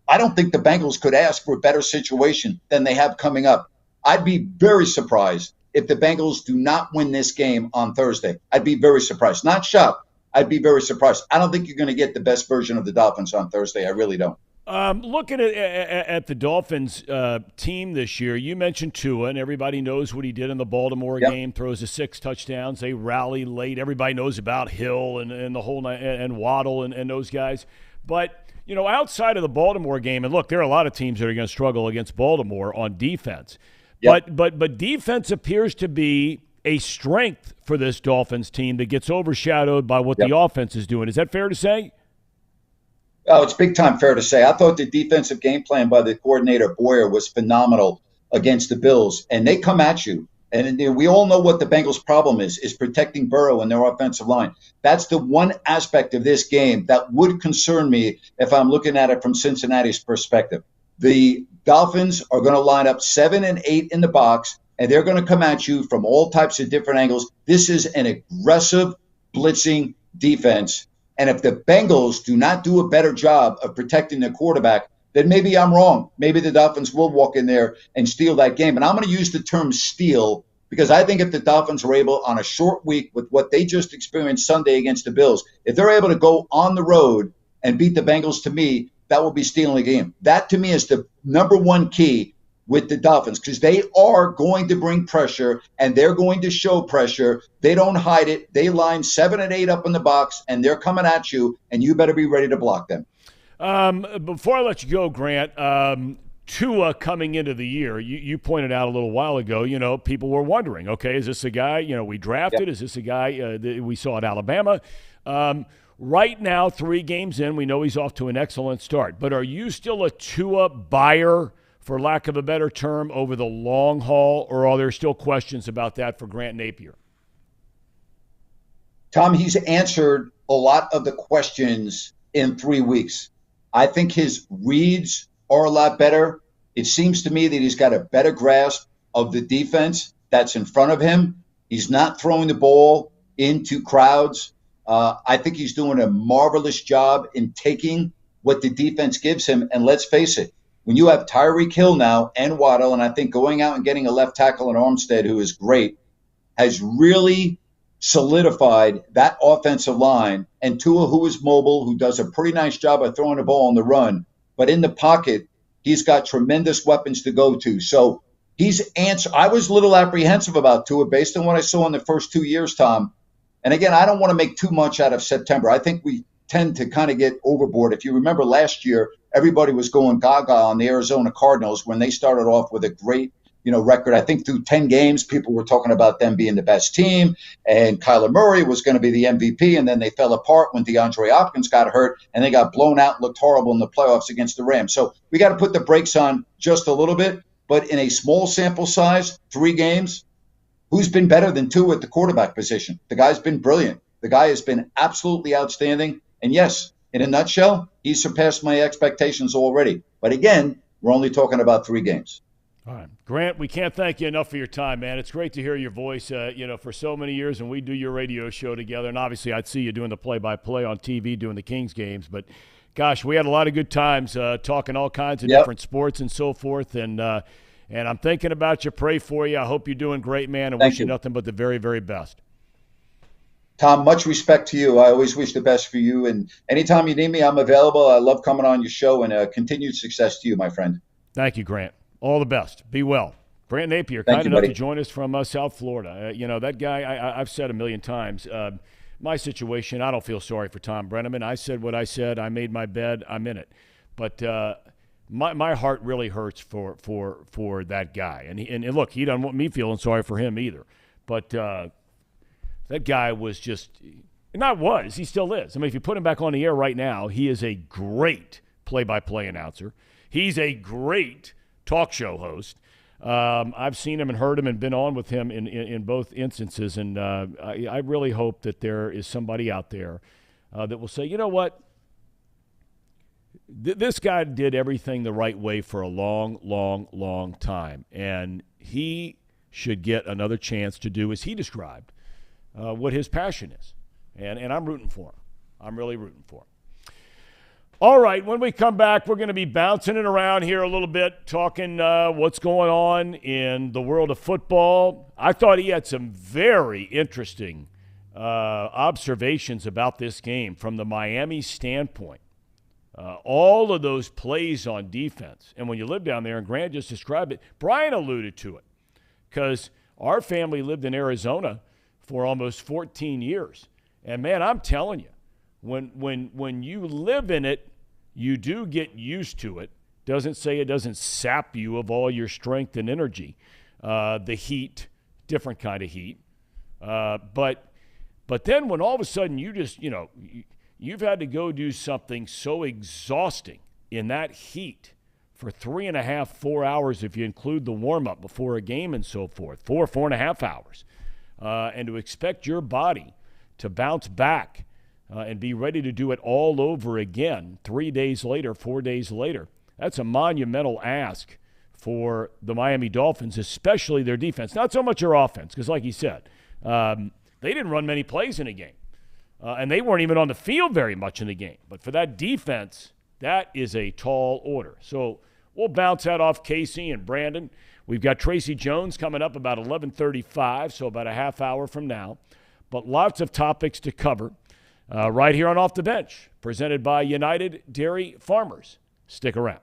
I don't think the Bengals could ask for a better situation than they have coming up. I'd be very surprised if the Bengals do not win this game on Thursday. I'd be very surprised. Not shocked. I'd be very surprised. I don't think you're going to get the best version of the Dolphins on Thursday. I really don't. Looking at the Dolphins team this year, you mentioned Tua, and everybody knows what he did in the Baltimore game. Throws the 6 touchdowns. They rally late. Everybody knows about Hill and the whole night, and Waddle and those guys. But outside of the Baltimore game, and look, there are a lot of teams that are going to struggle against Baltimore on defense. Yep. But defense appears to be a strength for this Dolphins team that gets overshadowed by what the offense is doing. Is that fair to say? Oh, it's big time fair to say. I thought the defensive game plan by the coordinator, Boyer, was phenomenal against the Bills. And they come at you. And we all know what the Bengals' problem is protecting Burrow and their offensive line. That's the one aspect of this game that would concern me if I'm looking at it from Cincinnati's perspective. The Dolphins are going to line up 7 and 8 in the box, and they're going to come at you from all types of different angles. This is an aggressive, blitzing defense. And if the Bengals do not do a better job of protecting their quarterback, then maybe I'm wrong. Maybe the Dolphins will walk in there and steal that game. And I'm going to use the term steal because I think if the Dolphins are able on a short week with what they just experienced Sunday against the Bills, if they're able to go on the road and beat the Bengals, to me, that will be stealing the game. That to me is the number one key with the Dolphins because they are going to bring pressure and they're going to show pressure. They don't hide it. They line 7 and 8 up in the box and they're coming at you, and you better be ready to block them. Before I let you go, Grant, Tua coming into the year, you pointed out a little while ago, people were wondering, okay, is this a guy, we drafted? Yep. Is this a guy that we saw at Alabama? Right now, 3 games in, we know he's off to an excellent start. But are you still a Tua buyer, for lack of a better term, over the long haul, or are there still questions about that for Grant Napier? Tom, he's answered a lot of the questions in 3 weeks. I think his reads are a lot better. It seems to me that he's got a better grasp of the defense that's in front of him. He's not throwing the ball into crowds. I think he's doing a marvelous job in taking what the defense gives him. And let's face it, when you have Tyreek Hill now and Waddle, and I think going out and getting a left tackle in Armstead, who is great, has really solidified that offensive line. And Tua, who is mobile, who does a pretty nice job of throwing the ball on the run, but in the pocket, he's got tremendous weapons to go to. So I was a little apprehensive about Tua based on what I saw in the first 2 years, Tom. And again, I don't want to make too much out of September. I think we tend to kind of get overboard. If you remember last year, everybody was going gaga on the Arizona Cardinals when they started off with a great record. I think through 10 games, people were talking about them being the best team, and Kyler Murray was going to be the MVP, and then they fell apart when DeAndre Hopkins got hurt, and they got blown out and looked horrible in the playoffs against the Rams. So we got to put the brakes on just a little bit, but in a small sample size, 3 games, who's been better than Tua at the quarterback position? The guy's been brilliant. The guy has been absolutely outstanding, and yes, in a nutshell, he's surpassed my expectations already. But again, we're only talking about 3 games. All right. Grant, we can't thank you enough for your time, man. It's great to hear your voice, for so many years, and we do your radio show together. And obviously, I'd see you doing the play-by-play on TV, doing the Kings games. But, gosh, we had a lot of good times talking all kinds of different sports and so forth. And I'm thinking about you, pray for you. I hope you're doing great, man, and wish you nothing but the very, very best. Tom, much respect to you. I always wish the best for you. And anytime you need me, I'm available. I love coming on your show, and continued success to you, my friend. Thank you, Grant. All the best. Be well. Grant Napier, kind enough to join us from South Florida. That guy, I've said a million times, my situation, I don't feel sorry for Thom Brennaman. I said what I said. I made my bed. I'm in it. But my heart really hurts for that guy. And look, he doesn't want me feeling sorry for him either. But that guy was just – not was. He still is. I mean, if you put him back on the air right now, he is a great play-by-play announcer. He's a great – talk show host. I've seen him and heard him and been on with him in both instances, and I really hope that there is somebody out there that will say, you know what, this guy did everything the right way for a long, long, long time, and he should get another chance to do, as he described, what his passion is. And I'm rooting for him. I'm really rooting for him. All right, when we come back, we're going to be bouncing it around here a little bit, talking what's going on in the world of football. I thought he had some very interesting observations about this game from the Miami standpoint. All of those plays on defense. And when you live down there, and Grant just described it, Brian alluded to it, because our family lived in Arizona for almost 14 years. And, man, I'm telling you, when you live in it, you do get used to it. Doesn't say it doesn't sap you of all your strength and energy. The heat, different kind of heat. But then when all of a sudden you just, you've had to go do something so exhausting in that heat for 3.5, 4 hours if you include the warm-up before a game and so forth, 4.5 hours, and to expect your body to bounce back and be ready to do it all over again 3 days later, 4 days later. That's a monumental ask for the Miami Dolphins, especially their defense. Not so much their offense, because like you said, they didn't run many plays in a game. And they weren't even on the field very much in the game. But for that defense, that is a tall order. So we'll bounce that off Casey and Brandon. We've got Tracy Jones coming up about 11:35, so about a half hour from now. But lots of topics to cover. Right here on Off the Bench, presented by United Dairy Farmers. Stick around.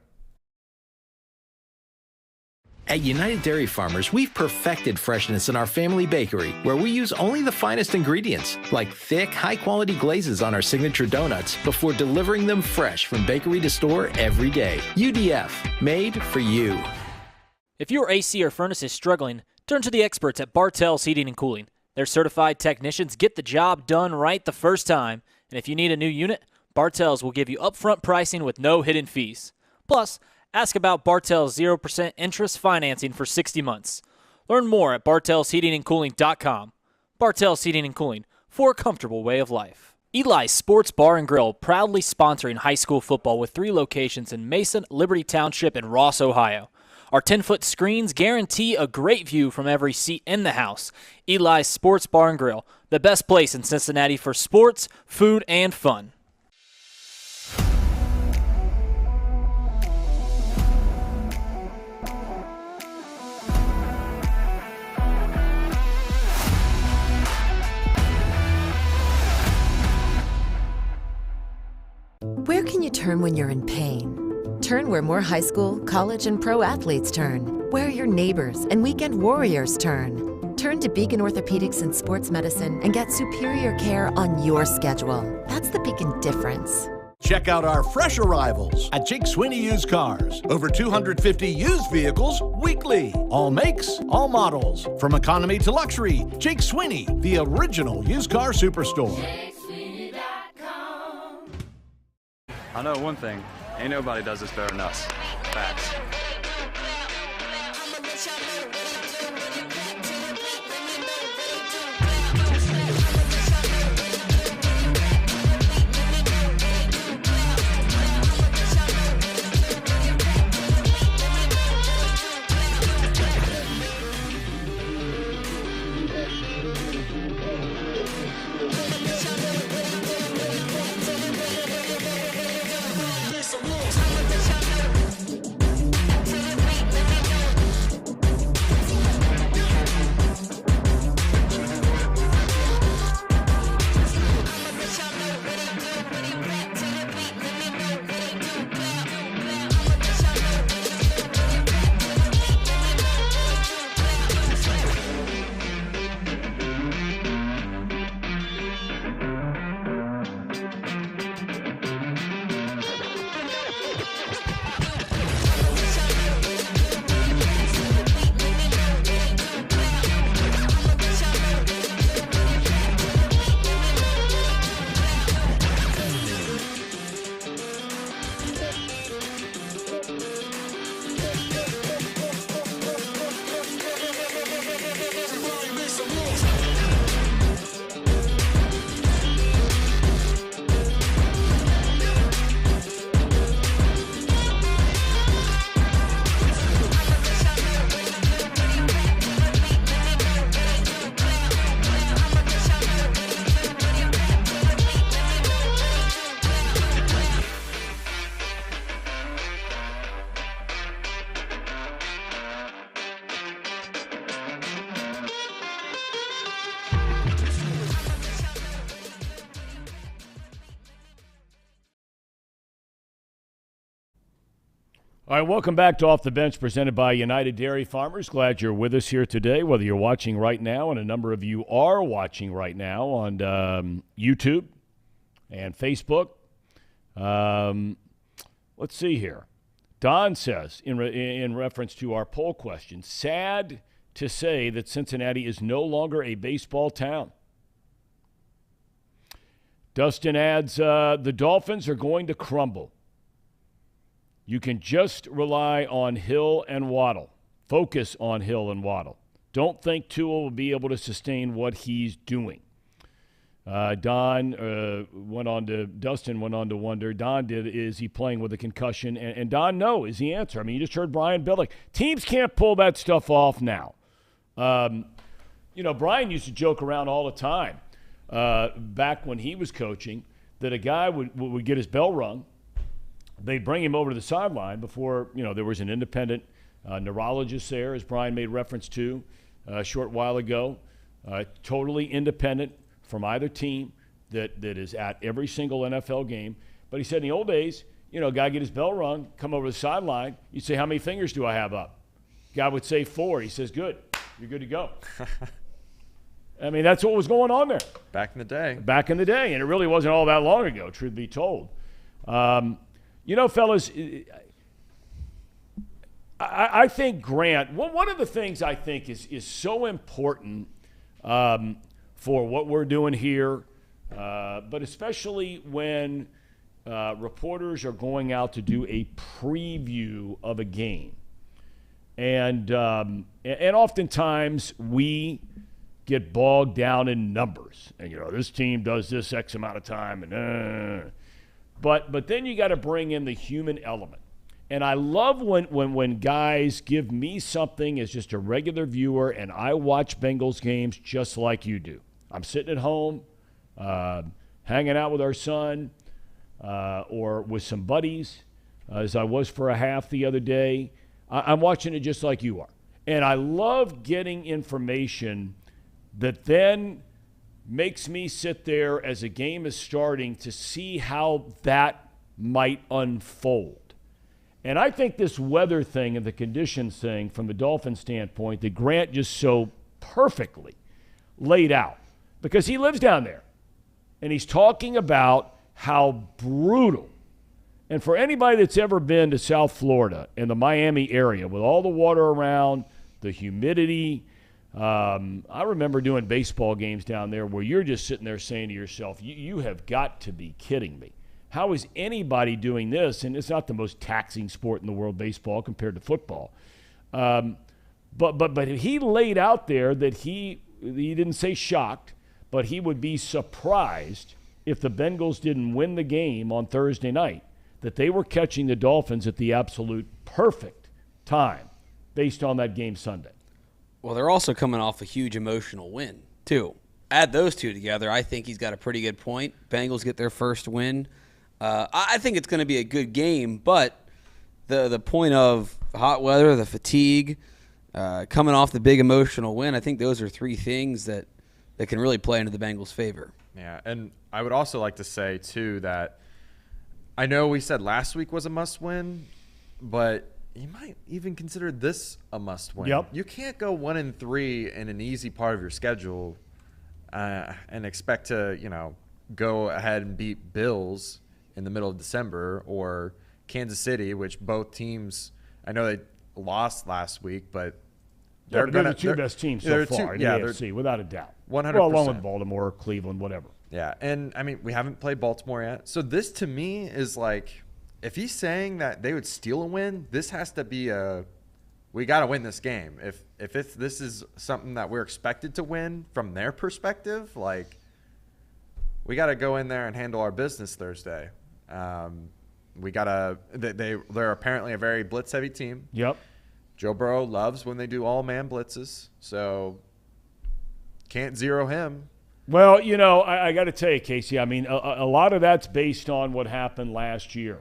At United Dairy Farmers, we've perfected freshness in our family bakery, where we use only the finest ingredients, like thick, high-quality glazes on our signature donuts, before delivering them fresh from bakery to store every day. UDF, made for you. If your AC or furnace is struggling, turn to the experts at Bartell's Heating and Cooling. Their certified technicians get the job done right the first time, and if you need a new unit, Bartell's will give you upfront pricing with no hidden fees. Plus, ask about Bartell's 0% interest financing for 60 months. Learn more at bartellsheatingandcooling.com. Bartell's Heating and Cooling, for a comfortable way of life. Eli's Sports Bar and Grill, proudly sponsoring high school football with 3 locations in Mason, Liberty Township, and Ross, Ohio. Our 10-foot screens guarantee a great view from every seat in the house. Eli's Sports Bar and Grill, the best place in Cincinnati for sports, food, and fun. Where can you turn when you're in pain? Turn where more high school, college, and pro athletes turn. Where your neighbors and weekend warriors turn. Turn to Beacon Orthopedics and Sports Medicine and get superior care on your schedule. That's the Beacon difference. Check out our fresh arrivals at Jake Sweeney Used Cars. Over 250 used vehicles weekly. All makes, all models. From economy to luxury, Jake Sweeney, the original used car superstore. I know one thing. Ain't nobody does this better than us. Facts. All right, welcome back to Off the Bench, presented by United Dairy Farmers. Glad you're with us here today, whether you're watching right now, and a number of you are watching right now on YouTube and Facebook. Let's see here. Don says, in reference to our poll question, sad to say that Cincinnati is no longer a baseball town. Dustin adds, the Dolphins are going to crumble. You can just rely on Hill and Waddle. Focus on Hill and Waddle. Don't think Tua will be able to sustain what he's doing. Dustin went on to wonder, Don did, is he playing with a concussion? And Don, no, is the answer. I mean, you just heard Brian Billick. Teams can't pull that stuff off now. Brian used to joke around all the time back when he was coaching that a guy would get his bell rung. They'd bring him over to the sideline before, there was an independent neurologist there, as Brian made reference to a short while ago, totally independent from either team that is at every single NFL game. But he said in the old days, a guy get his bell rung, come over to the sideline, you'd say, how many fingers do I have up? Guy would say 4. He says, good. You're good to go. I mean, that's what was going on there. Back in the day. Back in the day, and it really wasn't all that long ago, truth be told. Fellas, I think Grant, one of the things I think is so important for what we're doing here, but especially when reporters are going out to do a preview of a game. And oftentimes we get bogged down in numbers. And, this team does this X amount of time. But then you got to bring in the human element. And I love when guys give me something as just a regular viewer, and I watch Bengals games just like you do. I'm sitting at home, hanging out with our son, or with some buddies, as I was for a half the other day. I'm watching it just like you are. And I love getting information that then makes me sit there as a game is starting to see how that might unfold. And I think this weather thing and the conditions thing from the Dolphins standpoint that Grant just so perfectly laid out, because he lives down there and he's talking about how brutal. And for anybody that's ever been to South Florida and the Miami area with all the water around, the humidity, I remember doing baseball games down there where you're just sitting there saying to yourself, you have got to be kidding me. How is anybody doing this? And it's not the most taxing sport in the world, baseball, compared to football. But he laid out there that he didn't say shocked, but he would be surprised if the Bengals didn't win the game on Thursday night, that they were catching the Dolphins at the absolute perfect time based on that game Sunday. Well, they're also coming off a huge emotional win, too. Add those two together, I think he's got a pretty good point. Bengals get their first win. I think it's going to be a good game, but the point of hot weather, the fatigue, coming off the big emotional win, I think those are three things that can really play into the Bengals' favor. Yeah, and I would also like to say, too, that I know we said last week was a must-win, but you might even consider this a must-win. Yep. You can't go 1-3 in an easy part of your schedule and expect to, go ahead and beat Bills in the middle of December, or Kansas City, which both teams, I know they lost last week, but they're the two best teams so far in the AFC, without a doubt. 100%. Well, along with Baltimore, Cleveland, whatever. Yeah, and, we haven't played Baltimore yet. So this, to me, is like, if he's saying that they would steal a win, this has to be we got to win this game. If this is something that we're expected to win from their perspective, like, we got to go in there and handle our business Thursday. We got to – they're apparently a very blitz-heavy team. Yep. Joe Burrow loves when they do all-man blitzes, so can't zero him. Well, I got to tell you, Casey, I mean, a lot of that's based on what happened last year.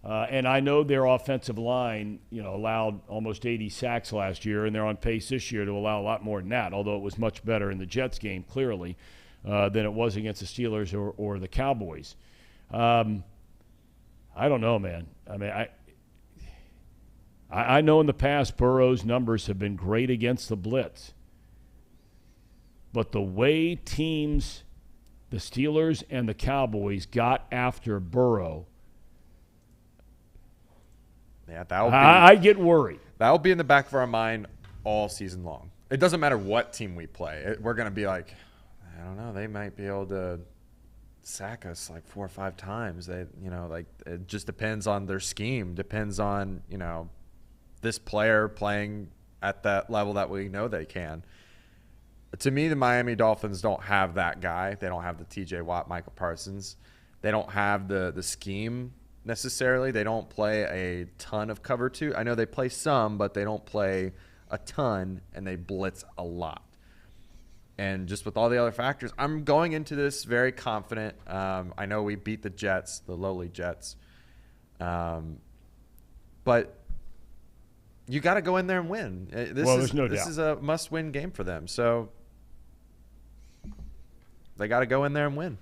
And I know their offensive line, allowed almost 80 sacks last year, and they're on pace this year to allow a lot more than that, although it was much better in the Jets game, clearly, than it was against the Steelers or the Cowboys. I don't know, man. I mean, I know in the past Burrow's numbers have been great against the blitz. But the way teams, the Steelers and the Cowboys, got after Burrow, I get worried. That'll be in the back of our mind all season long. It doesn't matter what team we play. We're going to be like, I don't know, they might be able to sack us like 4 or 5 times. It just depends on their scheme, depends on, this player playing at that level that we know they can. To me, the Miami Dolphins don't have that guy. They don't have the TJ Watt, Michael Parsons. They don't have the scheme necessarily. They don't play a ton of cover 2. I know they play some, but they don't play a ton, and they blitz a lot. And just with all the other factors, I'm going into this very confident. I know we beat the Jets, the lowly Jets. But you got to go in there and win. There's no doubt. This is a must-win game for them. So they got to go in there and win.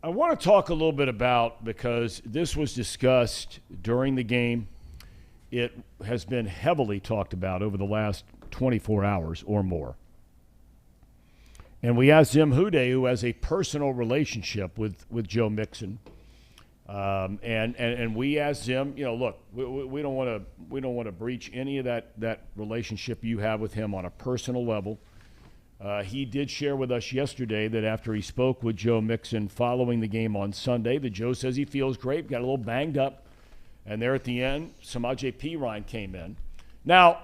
I want to talk a little bit about, because this was discussed during the game, it has been heavily talked about over the last 24 hours or more. And we asked Zim Hude, who has a personal relationship with Joe Mixon, and we asked Zim, look, we don't want to breach any of that relationship you have with him on a personal level. He did share with us yesterday that after he spoke with Joe Mixon following the game on Sunday, that Joe says he feels great, got a little banged up, and there at the end, Samaje Perine came in. Now,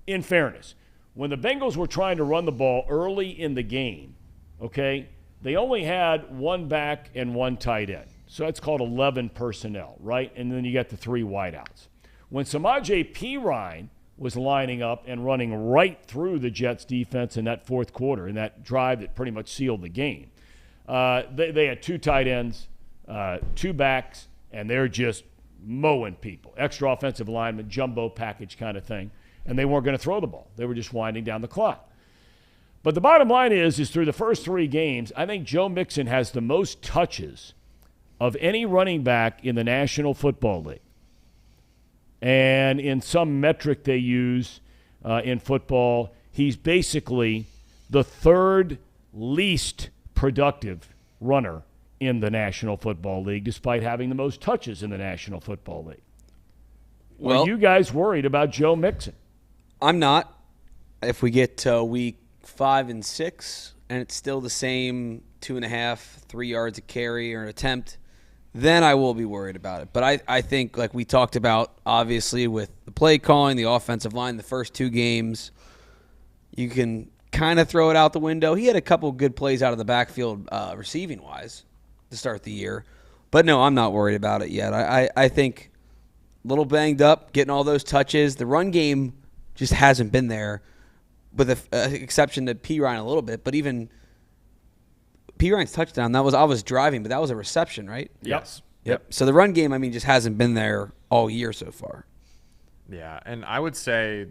in fairness, when the Bengals were trying to run the ball early in the game, okay, they only had one back and one tight end. So that's called 11 personnel, right? And then you got the 3 wideouts. When Samaje Perine was lining up and running right through the Jets defense in that fourth quarter, in that drive that pretty much sealed the game, they had 2 tight ends, 2 backs, and they're just mowing people. Extra offensive lineman, jumbo package kind of thing. And they weren't going to throw the ball. They were just winding down the clock. But the bottom line is through the first 3 games, I think Joe Mixon has the most touches of any running back in the National Football League. And in some metric they use in football, he's basically the 3rd least productive runner in the National Football League, despite having the most touches in the National Football League. Well, are you guys worried about Joe Mixon? I'm not. If we get to week 5 and 6 and it's still the same 2.5, 3 yards a carry or an attempt, then I will be worried about it. But I think, like we talked about, obviously, with the play calling, the offensive line, the first 2 games, you can kind of throw it out the window. He had a couple good plays out of the backfield receiving-wise to start the year. But, no, I'm not worried about it yet. I think a little banged up, getting all those touches. The run game just hasn't been there, with the exception to Perine a little bit. But even Perine's touchdown, I was driving, but that was a reception, right? Yes. Yep. So the run game, just hasn't been there all year so far. Yeah, and I would say,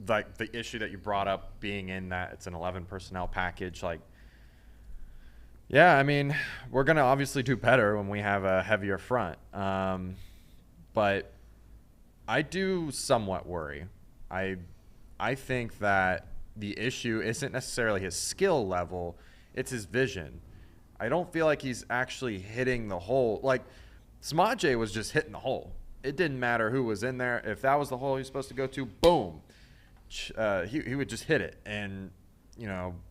like, the issue that you brought up being in that it's an 11 personnel package, like, yeah, we're going to obviously do better when we have a heavier front. But I do somewhat worry. I think that the issue isn't necessarily his skill level, it's his vision. I don't feel like he's actually hitting the hole. Like, Samaje was just hitting the hole. It didn't matter who was in there. If that was the hole he was supposed to go to, boom. He would just hit it and,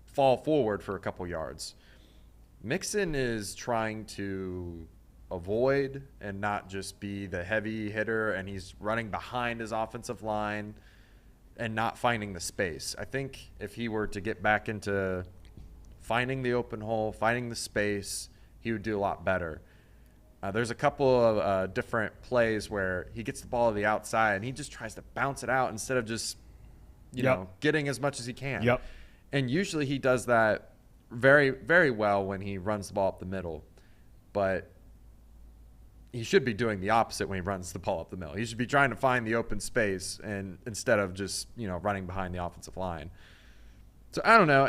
fall forward for a couple yards. Mixon is trying to avoid and not just be the heavy hitter, and he's running behind his offensive line and not finding the space. I think if he were to get back into finding the open hole, finding the space, he would do a lot better. There's a couple of different plays where he gets the ball to the outside and he just tries to bounce it out instead of just, getting as much as he can. Yep. And usually he does that very, very well when he runs the ball up the middle. But he should be doing the opposite when he runs the ball up the middle. He should be trying to find the open space and instead of just, running behind the offensive line. So I don't know.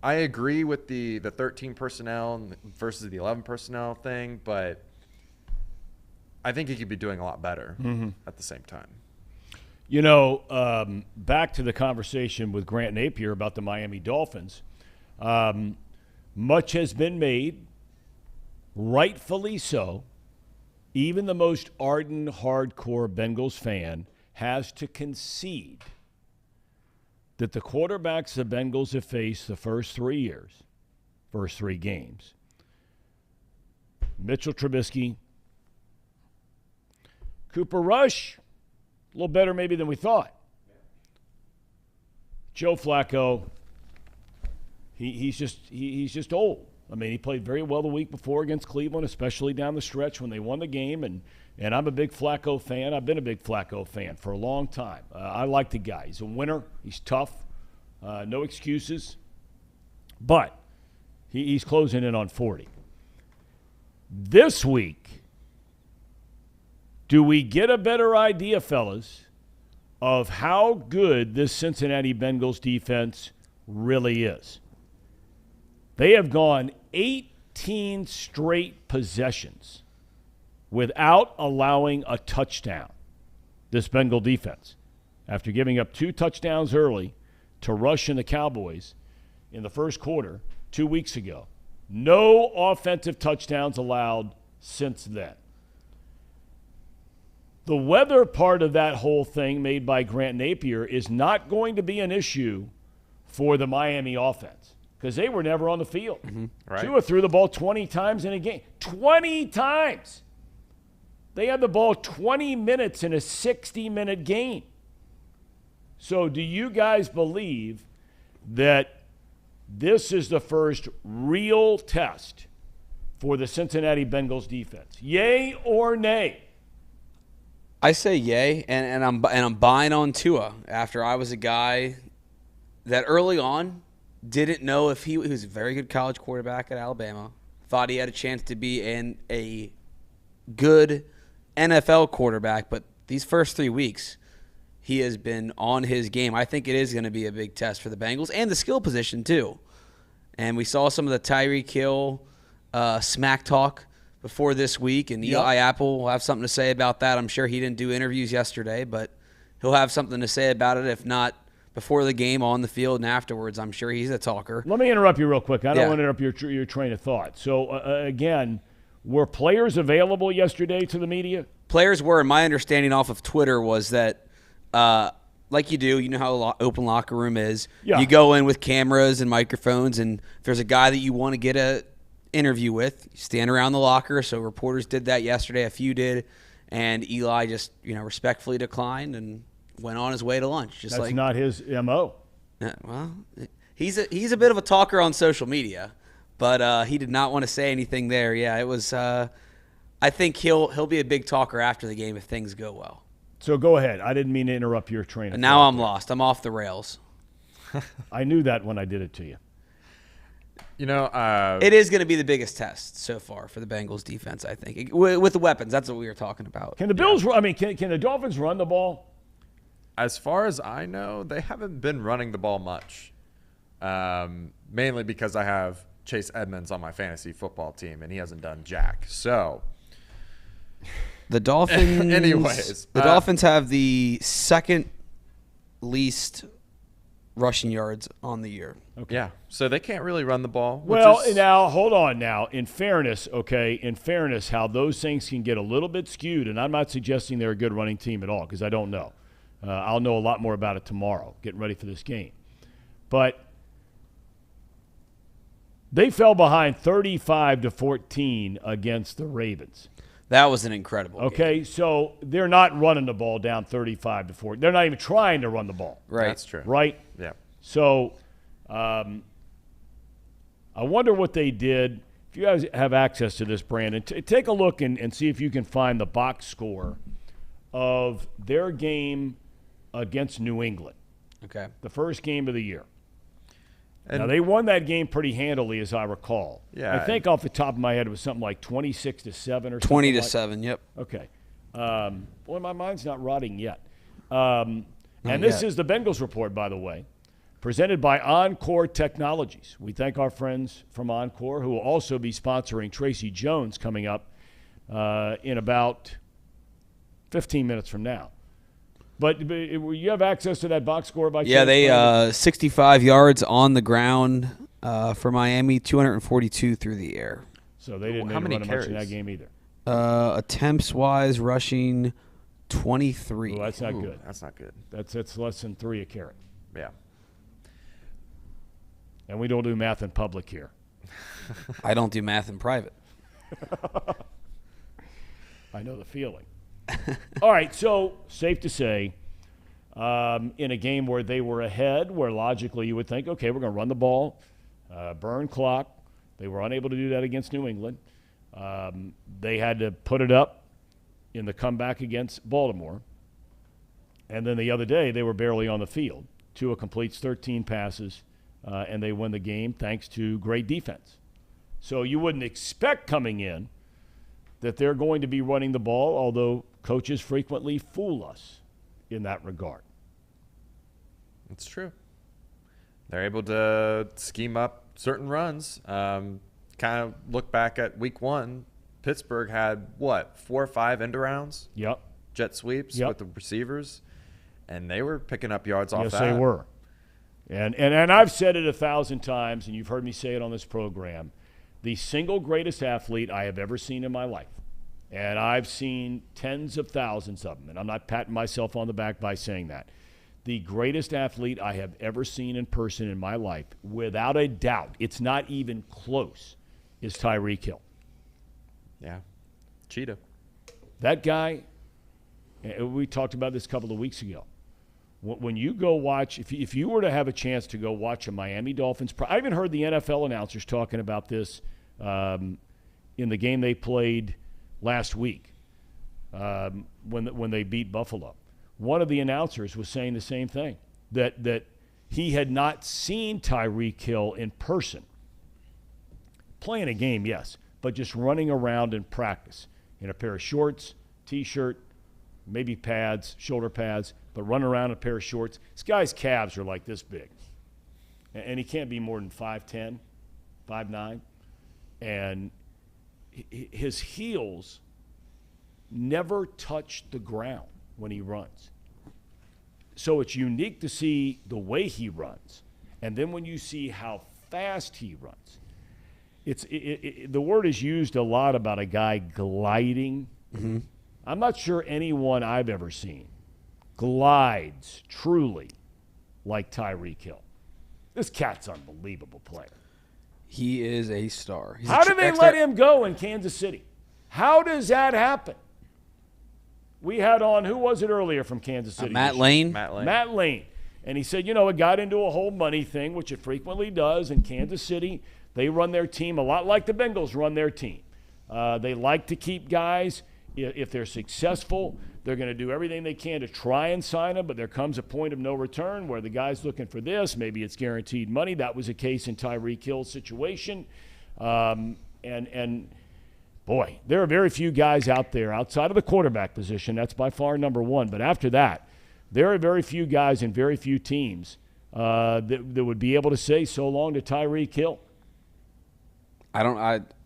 I agree with the 13 personnel versus the 11 personnel thing, but I think he could be doing a lot better at the same time. Back to the conversation with Grant Napier about the Miami Dolphins. Much has been made, rightfully so. Even the most ardent, hardcore Bengals fan has to concede that the quarterbacks the Bengals have faced the first 3 games, Mitchell Trubisky, Cooper Rush, a little better maybe than we thought. Joe Flacco, he's just old. He played very well the week before against Cleveland, especially down the stretch when they won the game. And I'm a big Flacco fan. I've been a big Flacco fan for a long time. I like the guy. He's a winner. He's tough. No excuses. But he's closing in on 40. This week, do we get a better idea, fellas, of how good this Cincinnati Bengals defense really is? They have gone 18 straight possessions without allowing a touchdown. this Bengal defense, after giving up 2 touchdowns early to Rush and the Cowboys in the first quarter 2 weeks ago. No offensive touchdowns allowed since then. The weather part of that whole thing made by Grant Napier is not going to be an issue for the Miami offense because they were never on the field. Mm-hmm. Right. Tua threw the ball 20 times in a game. 20 times! They had the ball 20 minutes in a 60-minute game. So do you guys believe that this is the first real test for the Cincinnati Bengals defense? Yay or nay? I say yay, and I'm buying on Tua after I was a guy that early on didn't know if he was a very good college quarterback at Alabama, thought he had a chance to be a good NFL quarterback, but these first 3 weeks he has been on his game. I think it is going to be a big test for the Bengals and the skill position too. And we saw some of the Tyreek Hill smack talk before this week, and Eli Apple will have something to say about that. I'm sure he didn't do interviews yesterday, but he'll have something to say about it, if not before the game, on the field, and afterwards. I'm sure he's a talker. Let me interrupt you real quick. I don't want to interrupt your train of thought. So, again, were players available yesterday to the media? Players were, and my understanding off of Twitter was that, like you do, you know how open locker room is. Yeah. You go in with cameras and microphones, and if there's a guy that you want to get a interview with, you stand around the locker. So reporters did that yesterday, a few did, and Eli just respectfully declined and went on his way to lunch. That's not his MO. Well, he's a bit of a talker on social media, but he did not want to say anything there. Yeah, it was. I think he'll be a big talker after the game if things go well. So go ahead. I didn't mean to interrupt your train of thought. Now I'm lost. I'm off the rails. I knew that when I did it to you. It is going to be the biggest test so far for the Bengals defense, I think, with the weapons. That's what we were talking about. Can the Bills? I mean, can the Dolphins run the ball? As far as I know, they haven't been running the ball much. Mainly because I have Chase Edmonds on my fantasy football team, and he hasn't done jack. So, the Dolphins. Anyways, the Dolphins have the second least rushing yards on the year. Okay. Yeah, so they can't really run the ball. Well, now, hold on now. In fairness, how those things can get a little bit skewed, and I'm not suggesting they're a good running team at all because I don't know. I'll know a lot more about it tomorrow, getting ready for this game. But they fell behind 35-14 against the Ravens. That was an incredible game. So they're not running the ball down 35-14. They're not even trying to run the ball. Right. That's true. Right? Yeah. So I wonder what they did. If you guys have access to this, Brandon, take a look and see if you can find the box score of their game against New England. Okay. The first game of the year. And now, they won that game pretty handily, as I recall. Yeah. I think off the top of my head it was something like 26-7 or something. 20-7, yep. Okay. Boy, my mind's not rotting yet. And this is the Bengals report, by the way, presented by Encore Technologies. We thank our friends from Encore, who will also be sponsoring Tracy Jones coming up in about 15 minutes from now. But you have access to that box score by chance? Yeah, they 65 yards on the ground for Miami, 242 through the air. So they didn't run much in that game either. Attempts-wise, rushing 23. Well, that's not good. That's not good. That's less than 3 a carry. Yeah. And we don't do math in public here. I don't do math in private. I know the feeling. All right, so safe to say, in a game where they were ahead, where logically you would think, okay, we're going to run the ball, burn clock. They were unable to do that against New England. They had to put it up in the comeback against Baltimore. And then the other day, they were barely on the field. Tua completes 13 passes, and they win the game thanks to great defense. So you wouldn't expect coming in that they're going to be running the ball, although coaches frequently fool us in that regard. It's true. They're able to scheme up certain runs. Kind of look back at week 1. Pittsburgh had, 4 or 5 end arounds? Yep. jet sweeps with the receivers, and they were picking up yards off that. Yes, they were. And I've said it 1,000 times, and you've heard me say it on this program, the single greatest athlete I have ever seen in my life. And I've seen tens of thousands of them, and I'm not patting myself on the back by saying that. The greatest athlete I have ever seen in person in my life, without a doubt, it's not even close, is Tyreek Hill. Yeah. Cheetah. That guy, we talked about this a couple of weeks ago. When you go watch, if you were to have a chance to go watch a Miami Dolphins, I even heard the NFL announcers talking about this in the game they played last week when they beat Buffalo. One of the announcers was saying the same thing, that he had not seen Tyreek Hill in person. Playing a game, yes, but just running around in practice in a pair of shorts, T-shirt, maybe pads, shoulder pads, but running around in a pair of shorts. This guy's calves are like this big. And he can't be more than 5'10", 5'9". And his heels never touch the ground when he runs. So it's unique to see the way he runs. And then when you see how fast he runs, the word is used a lot about a guy gliding. Mm-hmm. I'm not sure anyone I've ever seen glides truly like Tyreek Hill. This cat's an unbelievable player. He is a star. How do they let him go in Kansas City? How does that happen? We had on, who was it earlier from Kansas City? Matt Lane. Matt Lane. And he said, it got into a whole money thing, which it frequently does in Kansas City. They run their team a lot like the Bengals run their team. They like to keep guys. If they're successful, they're going to do everything they can to try and sign them, but there comes a point of no return where the guy's looking for this. Maybe it's guaranteed money. That was a case in Tyreek Hill's situation. And boy, there are very few guys out there outside of the quarterback position. That's by far number one. But after that, there are very few guys and very few teams that would be able to say so long to Tyreek Hill.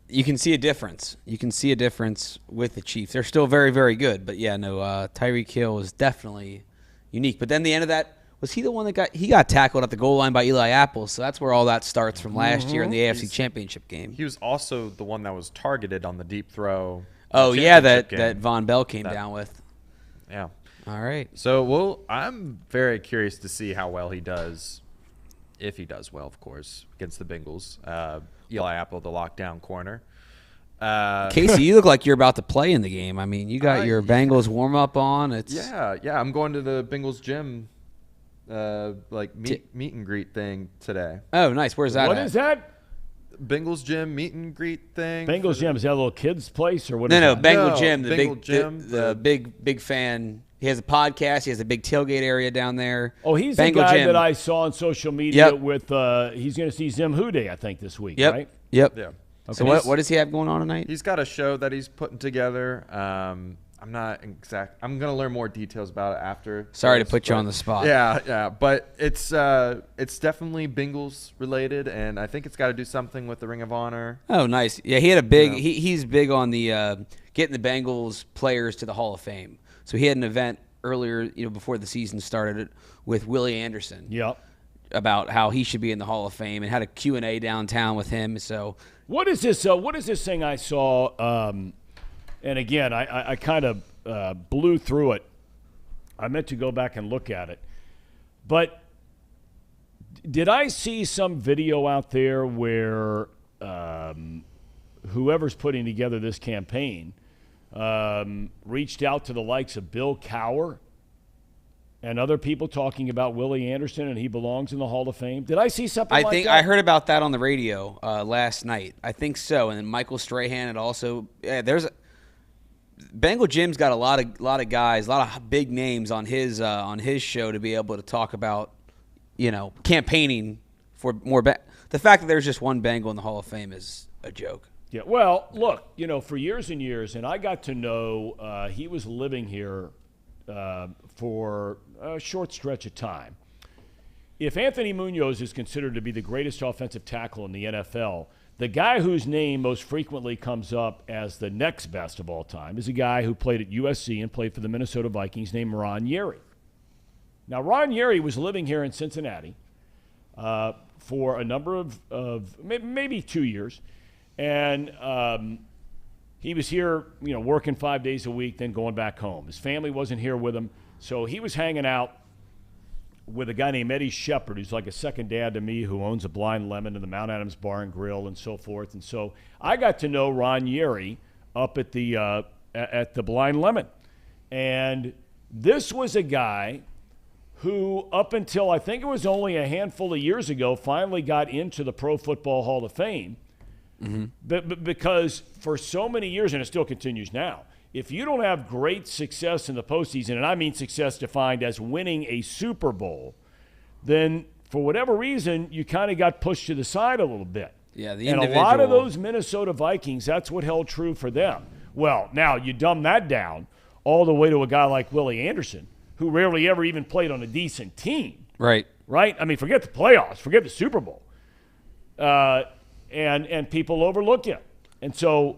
You can see a difference. You can see a difference with the Chiefs. They're still very, very good. But, Tyreek Hill is definitely unique. But then the end of that, was he the one that got tackled at the goal line by Eli Apple? So that's where all that starts from last year in the AFC Championship game. He was also the one that was targeted on the deep throw. Oh, yeah, that Von Bell came down with. Yeah. All right. So, I'm very curious to see how well he does, if he does well, of course, against the Bengals. Eli Apple, the lockdown corner. Casey, you look like you're about to play in the game. I mean, you got your Bengals warm-up on. Yeah. I'm going to the Bengals gym, meet and greet thing today. Oh, nice. Where's that What at? is that? Bengals gym meet and greet thing. Bengals gym, is that a little kid's place or what? No, Bengal Bengal Gym. The big fan. He has a podcast. He has a big tailgate area down there. Oh, he's Bengal the guy Gym. that I saw on social media with. He's going to see Zim Hude, I think, this week. Right? Yep. Yeah. Okay. So what does he have going on tonight? He's got a show that he's putting together. I'm not exact. I'm going to learn more details about it after. Sorry to put you on the spot. Yeah. But it's definitely Bengals related, and I think it's got to do something with the Ring of Honor. Oh, nice. Yeah, he had a big. He's big on the getting the Bengals players to the Hall of Fame. So he had an event earlier, before the season started, with Willie Anderson. Yep. About how he should be in the Hall of Fame, and had a Q&A downtown with him. So what is this? What is this thing I saw? And again, I kind of blew through it. I meant to go back and look at it. But did I see some video out there where whoever's putting together this campaign reached out to the likes of Bill Cowher and other people talking about Willie Anderson and he belongs in the Hall of Fame? Did I see something like that? I think I heard about that on the radio last night. I think so. And then Michael Strahan had also Bengal Jim's got a lot of guys, a lot of big names on his show to be able to talk about, campaigning for more. The fact that there's just one Bengal in the Hall of Fame is a joke. Yeah. Well, look, for years and years, and I got to know he was living here for a short stretch of time. If Anthony Munoz is considered to be the greatest offensive tackle in the NFL, The guy whose name most frequently comes up as the next best of all time is a guy who played at USC and played for the Minnesota Vikings named Ron Yary. Now, Ron Yary was living here in Cincinnati for a number of maybe 2 years. And he was here, working 5 days a week, then going back home. His family wasn't here with him, so he was hanging out with a guy named Eddie Shepard, who's like a second dad to me, who owns a Blind Lemon and the Mount Adams Bar and Grill and so forth. And so I got to know Ron Yary up at the Blind Lemon. And this was a guy who, up until I think it was only a handful of years ago, finally got into the Pro Football Hall of Fame. Mm-hmm. But because for so many years, and it still continues now, if you don't have great success in the postseason, and I mean success defined as winning a Super Bowl, then for whatever reason, you kind of got pushed to the side a little bit. Yeah, and a lot of those Minnesota Vikings, that's what held true for them. Well, now you dumb that down all the way to a guy like Willie Anderson, who rarely ever even played on a decent team. Right. Right? I mean, forget the playoffs, forget the Super Bowl. And people overlook him. And so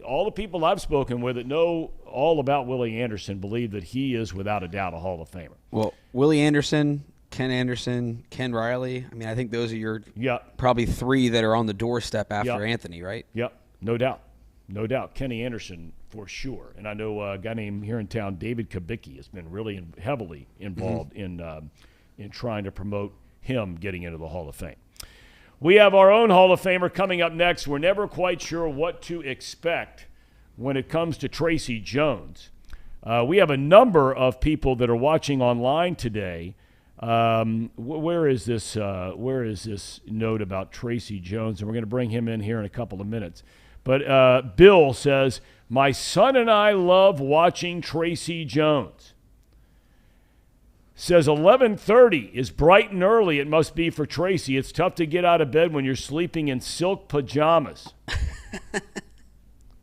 all the people I've spoken with that know all about Willie Anderson believe that he is, without a doubt, a Hall of Famer. Well, Willie Anderson, Ken Riley. I mean, I think those are your probably three that are on the doorstep after Anthony, right? Yep, no doubt. No doubt. Kenny Anderson for sure. And I know a guy named here in town, David Kubicki, has been really heavily involved in trying to promote him getting into the Hall of Fame. We have our own Hall of Famer coming up next. We're never quite sure what to expect when it comes to Tracy Jones. We have a number of people that are watching online today. Where is this note about Tracy Jones? And we're going to bring him in here in a couple of minutes. But Bill says, my son and I love watching Tracy Jones. Says 11:30 is bright and early. It must be for Tracy. It's tough to get out of bed when you're sleeping in silk pajamas. I'm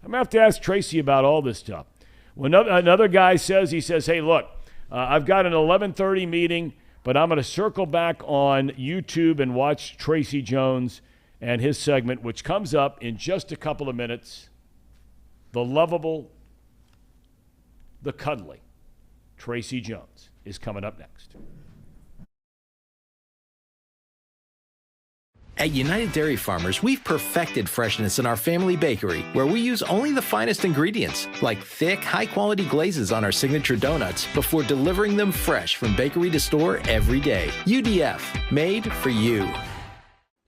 going to have to ask Tracy about all this stuff. When another guy says, hey, look, I've got an 11:30 meeting, but I'm going to circle back on YouTube and watch Tracy Jones and his segment, which comes up in just a couple of minutes. The lovable, the cuddly Tracy Jones is coming up next. At United Dairy Farmers, we've perfected freshness in our family bakery, where we use only the finest ingredients, like thick, high-quality glazes on our signature donuts, before delivering them fresh from bakery to store every day. UDF, made for you.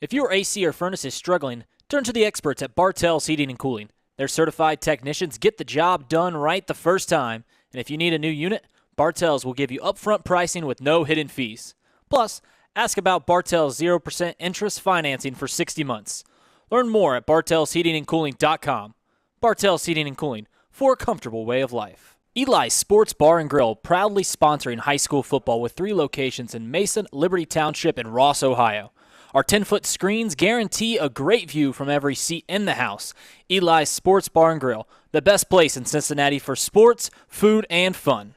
If your AC or furnace is struggling, turn to the experts at Bartell's Heating and Cooling. Their certified technicians get the job done right the first time, and if you need a new unit, Bartell's will give you upfront pricing with no hidden fees. Plus, ask about Bartell's 0% interest financing for 60 months. Learn more at bartellsheatingandcooling.com. Bartell's Heating and Cooling, for a comfortable way of life. Eli's Sports Bar and Grill, proudly sponsoring high school football with 3 locations in Mason, Liberty Township, and Ross, Ohio. Our 10-foot screens guarantee a great view from every seat in the house. Eli's Sports Bar and Grill, the best place in Cincinnati for sports, food, and fun.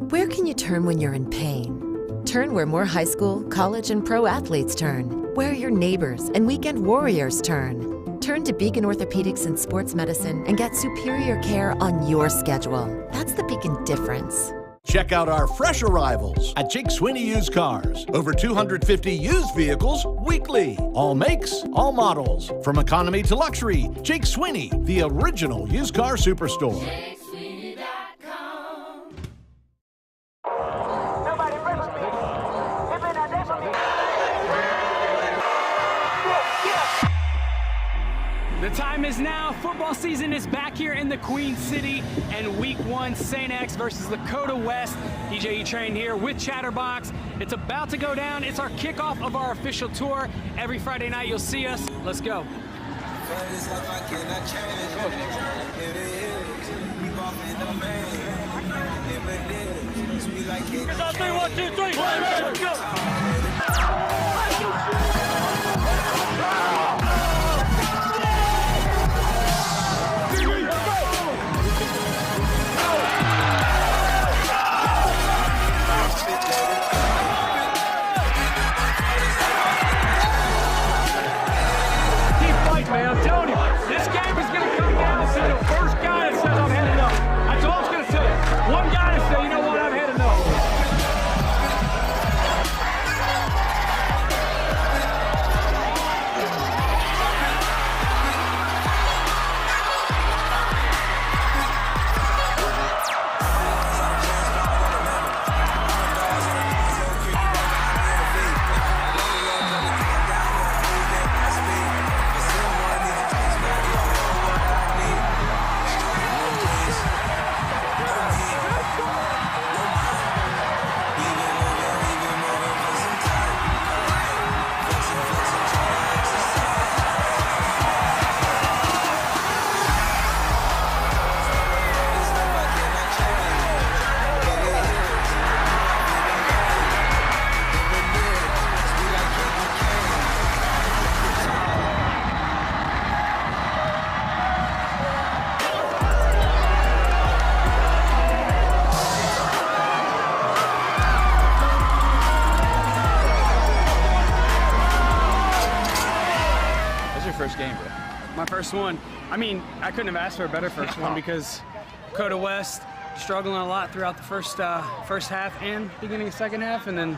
Where can you turn when you're in pain? Turn where more high school, college, and pro athletes turn. Where your neighbors and weekend warriors turn. Turn to Beacon Orthopedics and Sports Medicine and get superior care on your schedule. That's the Beacon difference. Check out our fresh arrivals at Jake Sweeney Used Cars. Over 250 used vehicles weekly. All makes, all models. From economy to luxury, Jake Sweeney, the original used car superstore. The time is now. Football season is back here in the Queen City, and week 1, St. X versus Lakota West. DJ E-Train here with Chatterbox. It's about to go down. It's our kickoff of our official tour. Every Friday night you'll see us. Let's go. 3, 1, 2, 3. Let's go. my first one. I mean, I couldn't have asked for a better first one because Coda West struggling a lot throughout the first half and beginning of second half, and then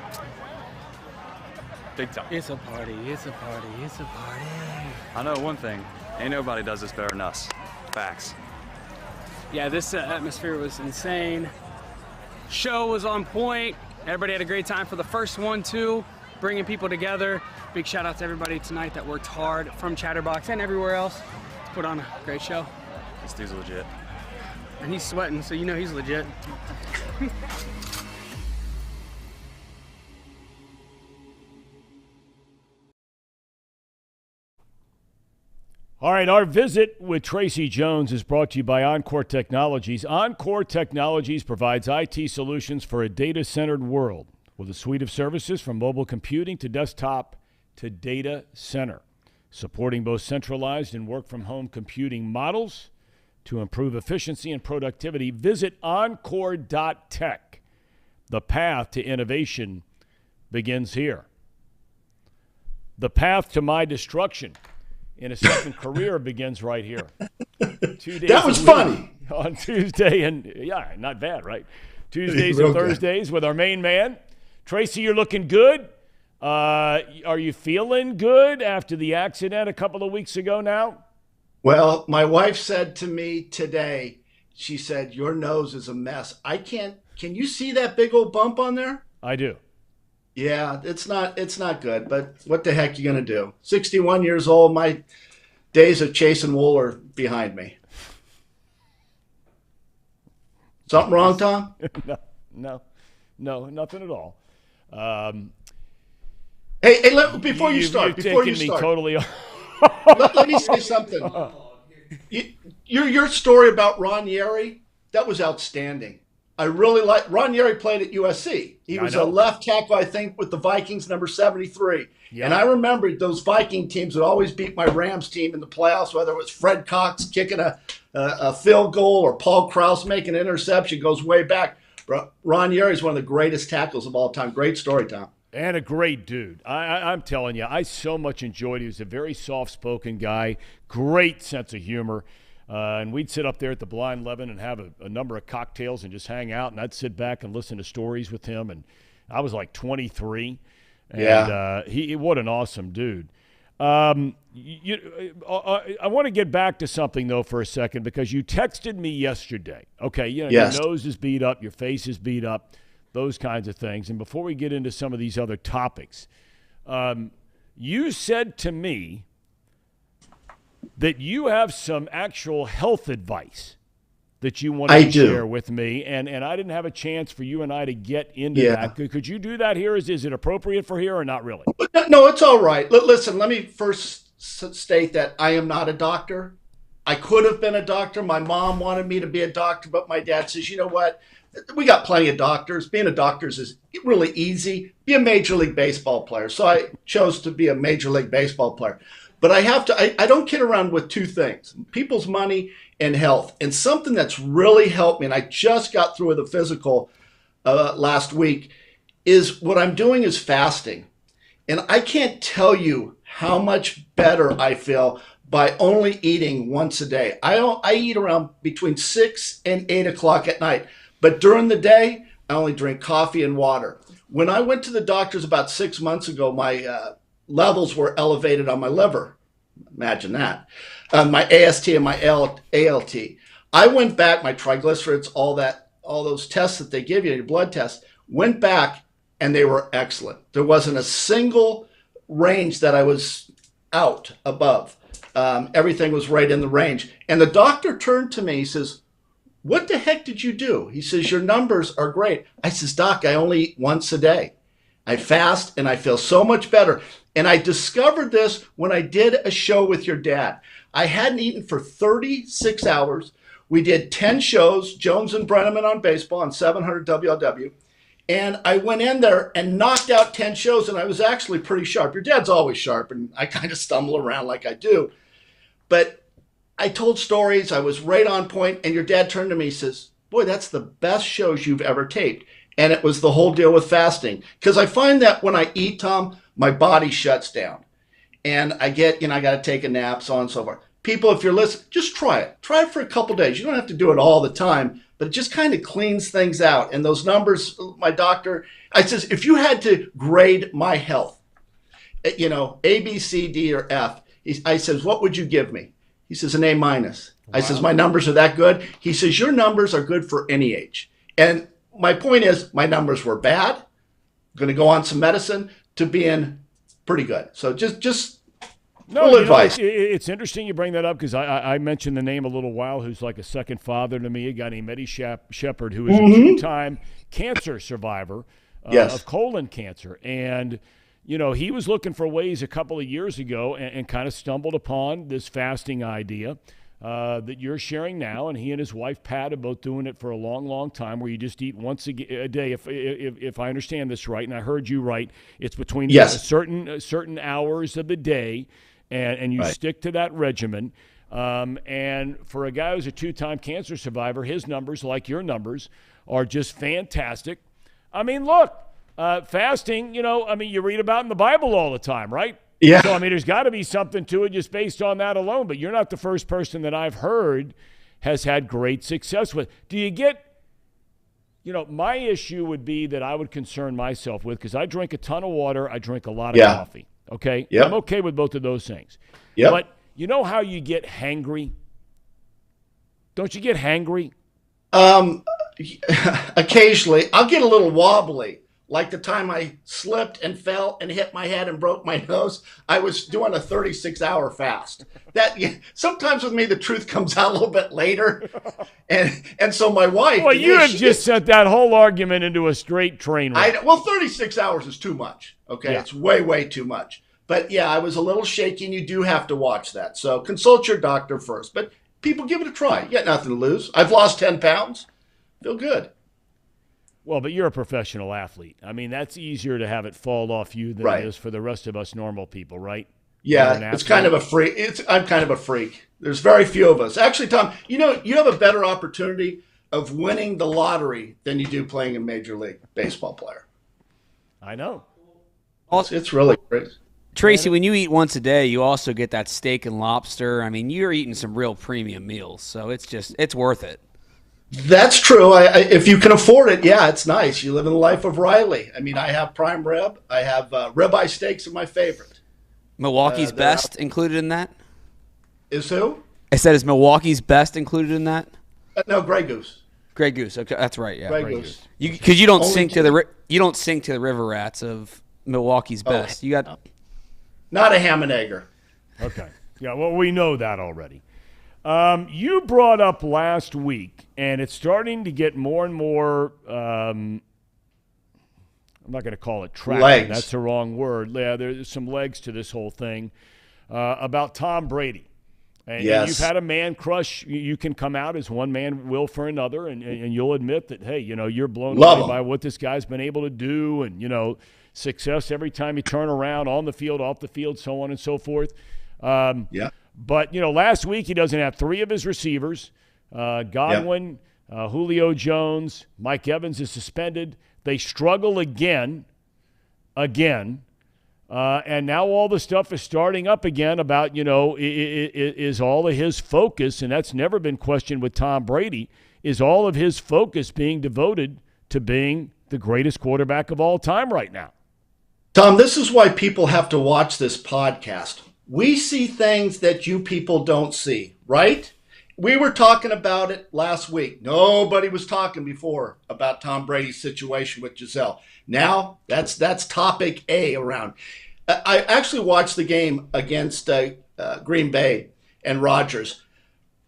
Big time. it's a party, it's a party, it's a party. I know one thing. Ain't nobody does this better than us. Facts. Yeah, this atmosphere was insane. Show was on point. Everybody had a great time for the first one, too. Bringing people together. Big shout out to everybody tonight that worked hard from Chatterbox and everywhere else to put on a great show. This dude's legit. And he's sweating, so you know he's legit. All right, our visit with Tracy Jones is brought to you by Encore Technologies. Encore Technologies provides IT solutions for a data-centered world with a suite of services from mobile computing to desktop to data center, supporting both centralized and work-from-home computing models to improve efficiency and productivity. Visit Encore.tech. The path to innovation begins here. The path to my destruction in a second career begins right here. 2 days That was funny. on Tuesday, and yeah, not bad, right? Tuesdays Real and good. Thursdays with our main man. Tracy, you're looking good. Are you feeling good after the accident a couple of weeks ago now? Well, my wife said to me today, she said, your nose is a mess. Can you see that big old bump on there? I do. Yeah, it's not good, but what the heck are you going to do? 61 years old, my days of chasing wool are behind me. Something wrong, Tom? No, nothing at all. Hey, before you start, totally. let me say something. Your story about Ron Yeri, that was outstanding. I really like Ron Yeri played at USC. He was a left tackle, I think, with the Vikings, number 73. Yeah. And I remembered those Viking teams would always beat my Rams team in the playoffs, whether it was Fred Cox kicking a field goal or Paul Krause making an interception, goes way back. Ron Yeri is one of the greatest tackles of all time. Great story, Tom. And a great dude. I'm telling you, I so much enjoyed it. He was a very soft-spoken guy, great sense of humor. And we'd sit up there at the Blind Lemon and have a number of cocktails and just hang out. And I'd sit back and listen to stories with him. And I was like 23. And what an awesome dude. I want to get back to something, though, for a second, because you texted me yesterday. Okay, yes. Your nose is beat up, your face is beat up, those kinds of things. And before we get into some of these other topics, you said to me that you have some actual health advice that you wanted to share with me, and I didn't have a chance for you and I to get into that. Could you do that here? Is it appropriate for here or not really? No, it's all right. Listen, let me first state that I am not a doctor. I could have been a doctor. My mom wanted me to be a doctor, but my dad says, you know what? We got plenty of doctors. Being a doctor is really easy. Be a Major League Baseball player. So I chose to be a Major League Baseball player. But I don't kid around with two things, people's money and health. And something that's really helped me, and I just got through with a physical last week, is what I'm doing is fasting. And I can't tell you how much better I feel by only eating once a day. I eat around between 6 and 8 o'clock at night. But during the day, I only drink coffee and water. When I went to the doctors about 6 months ago, my levels were elevated on my liver. Imagine that. My AST and my ALT. I went back, my triglycerides, all those tests that they give you, your blood tests, went back and they were excellent. There wasn't a single range that I was out above. Everything was right in the range. And the doctor turned to me, he says, what the heck did you do? He says, your numbers are great. I says, Doc, I only eat once a day. I fast and I feel so much better. And I discovered this when I did a show with your dad. I hadn't eaten for 36 hours. We did 10 shows, Jones and Brennaman on baseball on 700 WLW. And I went in there and knocked out 10 shows, and I was actually pretty sharp. Your dad's always sharp, and I kind of stumble around like I do. But I told stories. I was right on point, and your dad turned to me and says, boy, that's the best shows you've ever taped. And it was the whole deal with fasting. Because I find that when I eat, Tom, my body shuts down. And I get, I got to take a nap, so on and so forth. people, if you're listening, just try it. Try it for a couple days. You don't have to do it all the time, but it just kind of cleans things out. And those numbers, my doctor, I says, if you had to grade my health, A, B, C, D, or F, I says, what would you give me? He says, an A-. Wow. I says, my numbers are that good? He says, your numbers are good for any age. And my point is, my numbers were bad, going to go on some medicine, to being pretty good. So just advice. It's interesting you bring that up because I mentioned the name a little while who's like a second father to me, a guy named Eddie Shepard, who is a two-time cancer survivor of colon cancer. And, he was looking for ways a couple of years ago and kind of stumbled upon this fasting idea that you're sharing now. And he and his wife, Pat, are both doing it for a long, long time, where you just eat once a day. If I understand this right, and I heard you right, it's between certain hours of the day, and you stick to that regimen. And for a guy who's a two-time cancer survivor, his numbers, like your numbers, are just fantastic. I mean, look, fasting, you read about in the Bible all the time, right? Yeah. So, there's got to be something to it just based on that alone. But you're not the first person that I've heard has had great success with. Do you get, my issue would be that I would concern myself with, because I drink a ton of water, I drink a lot of coffee, okay? Yep. I'm okay with both of those things. Yep. But you know how you get hangry? Don't you get hangry? Occasionally. I'll get a little wobbly. Like the time I slipped and fell and hit my head and broke my nose, I was doing a 36-hour fast. Sometimes with me, the truth comes out a little bit later. And so my wife... Well, you have just sent that whole argument into a straight train wreck. 36 hours is too much. Okay, It's way, way too much. But yeah, I was a little shaky, and you do have to watch that. So consult your doctor first. But people, give it a try. You got nothing to lose. I've lost 10 pounds. Feel good. Well, but you're a professional athlete. That's easier to have it fall off you than it is for the rest of us normal people, right? Yeah, it's kind of a freak. I'm kind of a freak. There's very few of us. Actually, Tom, you have a better opportunity of winning the lottery than you do playing a Major League Baseball player. I know. It's really great. Tracy, when you eat once a day, you also get that steak and lobster. You're eating some real premium meals, so it's worth it. That's true. If you can afford it, it's nice. You live in the life of Riley. I have prime rib. I have ribeye steaks are my favorite. Milwaukee's Best included in that? Is who? I said, is Milwaukee's Best included in that? No, Grey Goose. Grey Goose. Okay, that's right. Yeah, Grey Goose. Because you don't sink to the river rats of Milwaukee's Best. You got not a ham and egger. Okay. Yeah. Well, we know that already. You brought up last week, and it's starting to get more and more, I'm not going to call it traction. Legs. That's the wrong word. Yeah, there's some legs to this whole thing, about Tom Brady. And you've had a man crush. You can come out as one man will for another, and you'll admit that, hey, you're blown away by what this guy's been able to do, and, success every time you turn around, on the field, off the field, so on and so forth. But, last week he doesn't have three of his receivers. Godwin, Julio Jones, Mike Evans is suspended. They struggle again. And now all the stuff is starting up again about, is all of his focus, and that's never been questioned with Tom Brady, is all of his focus being devoted to being the greatest quarterback of all time right now? Tom, this is why people have to watch this podcast. We see things that you people don't see, right? We were talking about it last week. Nobody was talking before about Tom Brady's situation with Giselle. Now, that's topic A around. I actually watched the game against Green Bay and Rodgers.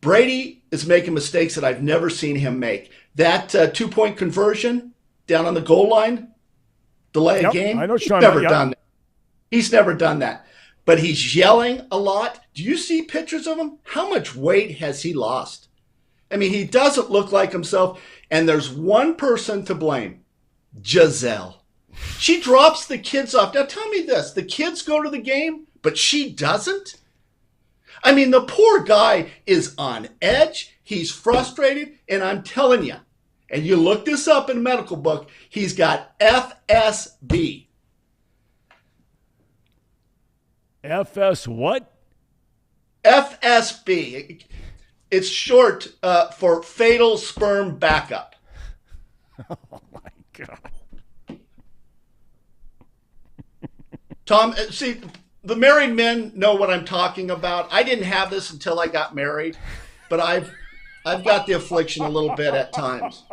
Brady is making mistakes that I've never seen him make. That 2-point conversion down on the goal line, delay a game, he's never done that. He's never done that. But he's yelling a lot. Do you see pictures of him? How much weight has he lost? He doesn't look like himself. And there's one person to blame, Giselle. She drops the kids off. Now tell me this, the kids go to the game, but she doesn't? The poor guy is on edge. He's frustrated. And I'm telling you, and you look this up in a medical book, he's got FSB. FS what? FSB. It's short for fatal sperm backup. Oh, my God. Tom, see, the married men know what I'm talking about. I didn't have this until I got married, but I've got the affliction a little bit at times.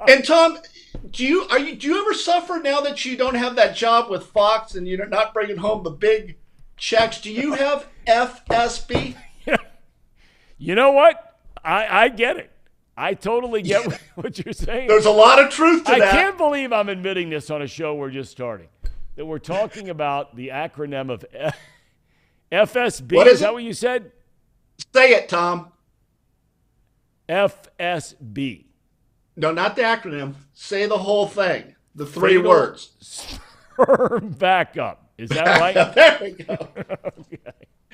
And Tom, do you ever suffer now that you don't have that job with Fox and you're not bringing home the big checks? Do you have FSB? You know what? I get it. I totally get what you're saying. There's a lot of truth to that. I can't believe I'm admitting this on a show we're just starting, that we're talking about the acronym of FSB. What is that it? what you said? Say it, Tom. FSB. No, not the acronym. Say the whole thing. The three words. Sperm backup. Is that right? There we go. Okay.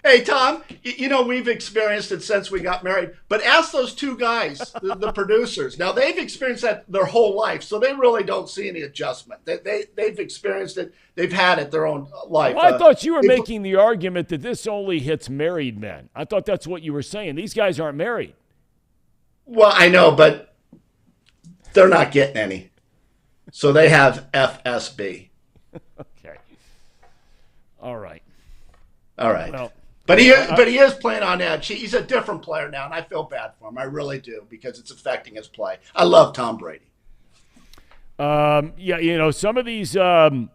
Hey, Tom, you know, we've experienced it since we got married, but ask those two guys, the producers. Now, they've experienced that their whole life, so they really don't see any adjustment. They've experienced it. They've had it their own life. Well, I thought you were making the argument that this only hits married men. I thought that's what you were saying. These guys aren't married. Well, I know, but they're not getting any. So they have FSB. Okay. All right. All right. Well, but he is playing on edge. He's a different player now, and I feel bad for him. I really do, because it's affecting his play. I love Tom Brady. Yeah, you know, some of these, some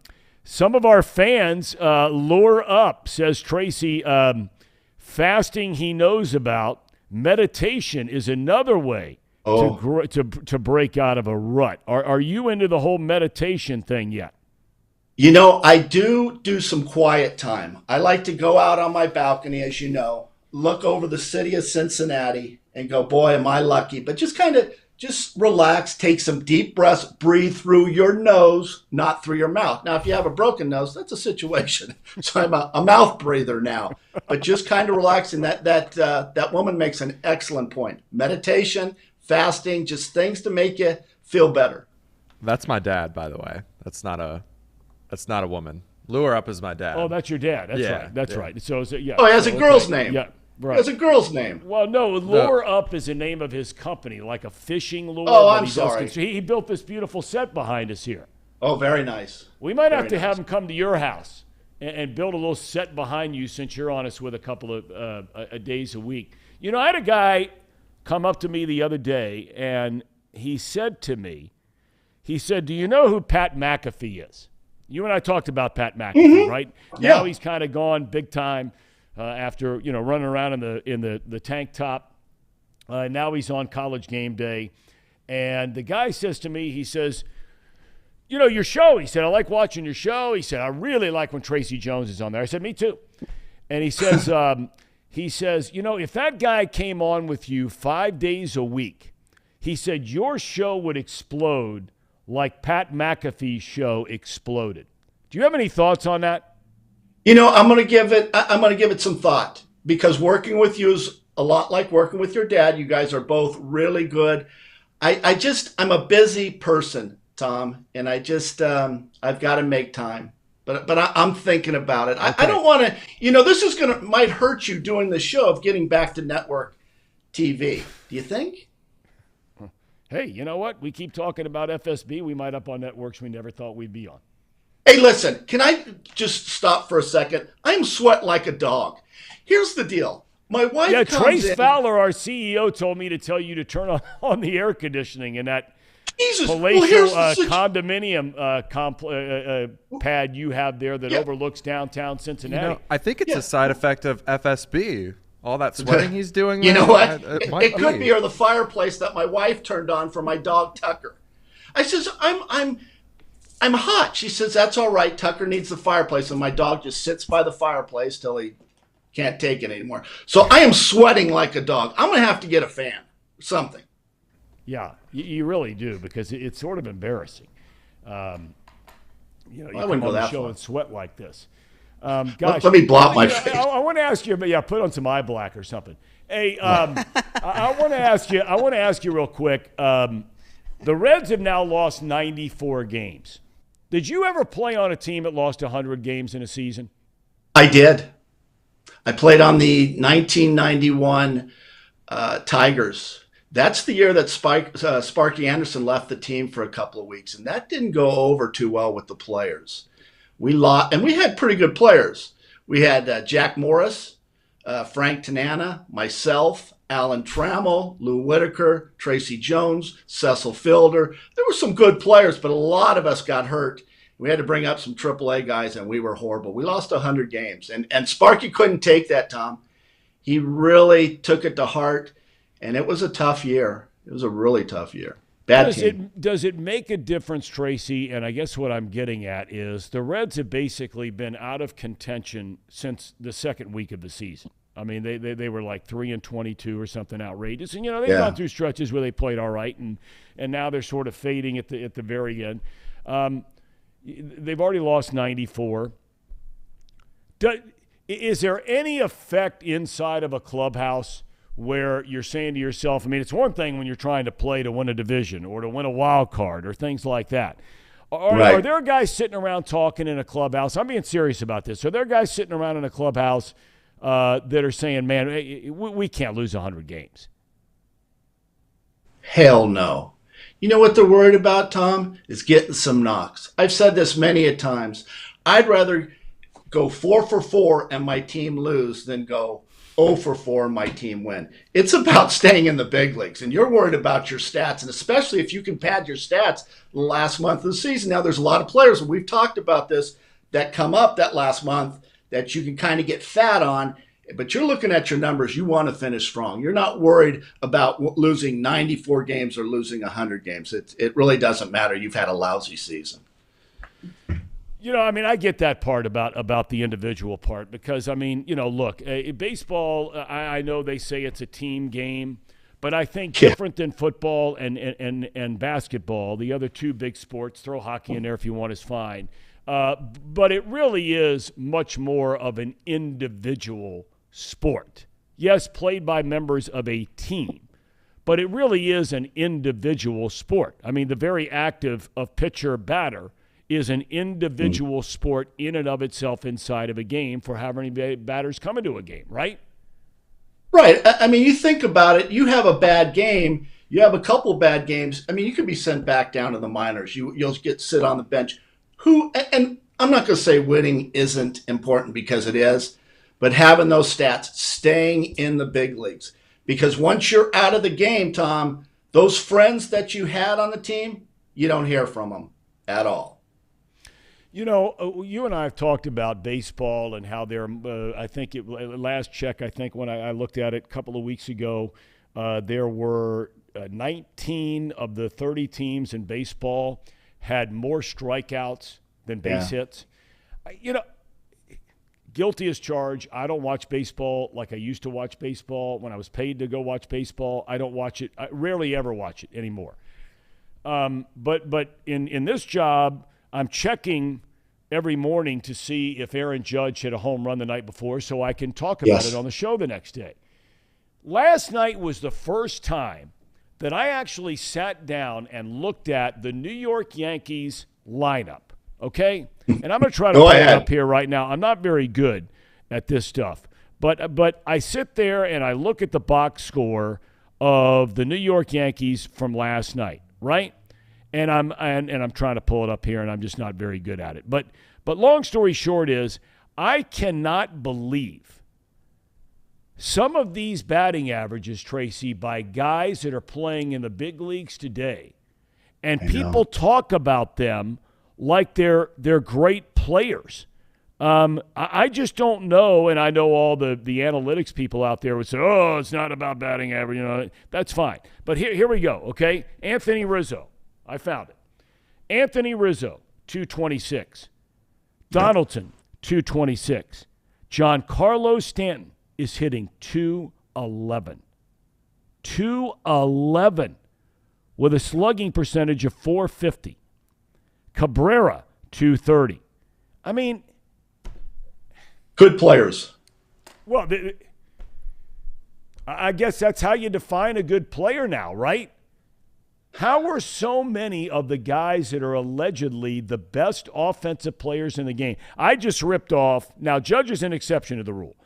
of our fans lure up, says Tracy, fasting he knows about. Meditation is another way to break out of a rut. Are you into the whole meditation thing yet? You know, I do some quiet time. I like to go out on my balcony, as you know, look over the city of Cincinnati and go, boy, am I lucky. But just relax, take some deep breaths, breathe through your nose, not through your mouth. Now, if you have a broken nose, that's a situation. So I'm a mouth breather now. But just kind of relax. And that woman makes an excellent point. Meditation, fasting, just things to make you feel better. That's my dad, by the way. That's not a woman. Lure up is my dad. Oh, that's your dad. That's right. That's right. So yeah. Oh, he has a girl's name. Yeah. Right. It's a girl's name. Well, no, Lure Up is the name of his company, like a fishing lure. Oh, I'm sorry. He built this beautiful set behind us here. Oh, very nice. We might have to have him come to your house and build a little set behind you, since you're on us with a couple of days a week. You know, I had a guy come up to me the other day, and he said to me, do you know who Pat McAfee is? You and I talked about Pat McAfee, right? Now he's kind of gone big time. After running around in the tank top, now he's on College Game Day, and the guy says to me, he says, your show. He said, I like watching your show. He said, I really like when Tracy Jones is on there. I said, me too. And he says, if that guy came on with you 5 days a week, he said your show would explode like Pat McAfee's show exploded. Do you have any thoughts on that? I'm going to give it some thought, because working with you is a lot like working with your dad. You guys are both really good. I'm a busy person, Tom, and I've got to make time. But I'm thinking about it. Okay. I don't want to, this might hurt you doing the show of getting back to network TV. Do you think? Hey, you know what? We keep talking about FSB. We might up on networks we never thought we'd be on. Hey, listen, can I just stop for a second? I'm sweating like a dog. Here's the deal. My wife comes Trace in. Fowler, our CEO, told me to tell you to turn on the air conditioning in that palatial condominium pad you have there that overlooks downtown Cincinnati. I think it's a side effect of FSB. All that sweating he's doing. You know what? It could be, or the fireplace that my wife turned on for my dog Tucker. I says, I'm hot. She says, that's all right. Tucker needs the fireplace. And my dog just sits by the fireplace till he can't take it anymore. So I am sweating like a dog. I'm going to have to get a fan or something. Yeah, you really do, because it's sort of embarrassing. You come on the show and sweat like this. Gosh, let me blot my face. I want to ask you, put on some eye black or something. Hey, I want to ask you real quick. The Reds have now lost 94 games. Did you ever play on a team that lost 100 games in a season? I did. I played on the 1991 Tigers. That's the year that Sparky Anderson left the team for a couple of weeks, and that didn't go over too well with the players. We lost, and we had pretty good players. We had Jack Morris, Frank Tanana, myself, Alan Trammell, Lou Whitaker, Tracy Jones, Cecil Fielder. There were some good players, but a lot of us got hurt. We had to bring up some AAA guys, and we were horrible. We lost 100 games, and Sparky couldn't take that, Tom. He really took it to heart, and it was a tough year. It was a really tough year. Bad team. Does it make a difference, Tracy? And I guess what I'm getting at is the Reds have basically been out of contention since the second week of the season. I mean, they were like 3-22 or something outrageous, and they've gone through stretches where they played all right, and now they're sort of fading at the very end. They've already lost 94. Is there any effect inside of a clubhouse where you're saying to yourself, I mean, it's one thing when you're trying to play to win a division or to win a wild card or things like that. Are there guys sitting around talking in a clubhouse? I'm being serious about this. Are there guys sitting around in a clubhouse that are saying, man, we can't lose 100 games? Hell no. You know what they're worried about, Tom? Is getting some knocks. I've said this many a times. I'd rather go 4 for 4 and my team lose than go 0 for 4 and my team win. It's about staying in the big leagues, and you're worried about your stats, and especially if you can pad your stats the last month of the season. Now, there's a lot of players, and we've talked about this, that come up that last month that you can kind of get fat on. But you're looking at your numbers. You want to finish strong. You're not worried about losing 94 games or losing 100 games. It really doesn't matter. You've had a lousy season. I mean, I get that part about the individual part because, I mean, look, baseball, I know they say it's a team game, but I think different than football and basketball, the other two big sports, throw hockey in there if you want is fine. But it really is much more of an individual sport. Yes, played by members of a team, but it really is an individual sport. I mean, the very act of pitcher-batter is an individual sport in and of itself inside of a game for how many batters come into a game, right? Right. I mean, you think about it. You have a bad game. You have a couple bad games. I mean, you could be sent back down to the minors. You'll sit on the bench. And I'm not going to say winning isn't important because it is, but having those stats, staying in the big leagues. Because once you're out of the game, Tom, those friends that you had on the team, you don't hear from them at all. You and I have talked about baseball and how they're, last check, I think when I looked at it a couple of weeks ago, there were 19 of the 30 teams in baseball had more strikeouts than base hits. Guilty as charged. I don't watch baseball like I used to watch baseball. When I was paid to go watch baseball, I don't watch it. I rarely ever watch it anymore. But in this job, I'm checking every morning to see if Aaron Judge hit a home run the night before so I can talk about it on the show the next day. Last night was the first time that I actually sat down and looked at the New York Yankees lineup, okay? And I'm going to try to pull it up here right now. I'm not very good at this stuff. But I sit there and I look at the box score of the New York Yankees from last night, right? And I'm trying to pull it up here, and I'm just not very good at it. But long story short is I cannot believe some of these batting averages, Tracy, by guys that are playing in the big leagues today, and people talk about them like they're great players. I just don't know, and I know all the analytics people out there would say, oh, it's not about batting average. That's fine. But here we go, okay? Anthony Rizzo. I found it. Anthony Rizzo, 226. Donaldson, 226. Giancarlo Stanton is hitting 211. 211 with a slugging percentage of .450. Cabrera, 230. I mean, good players. Well, I guess that's how you define a good player now, right? How are so many of the guys that are allegedly the best offensive players in the game? I just ripped off. Now, Judge is an exception to the rule.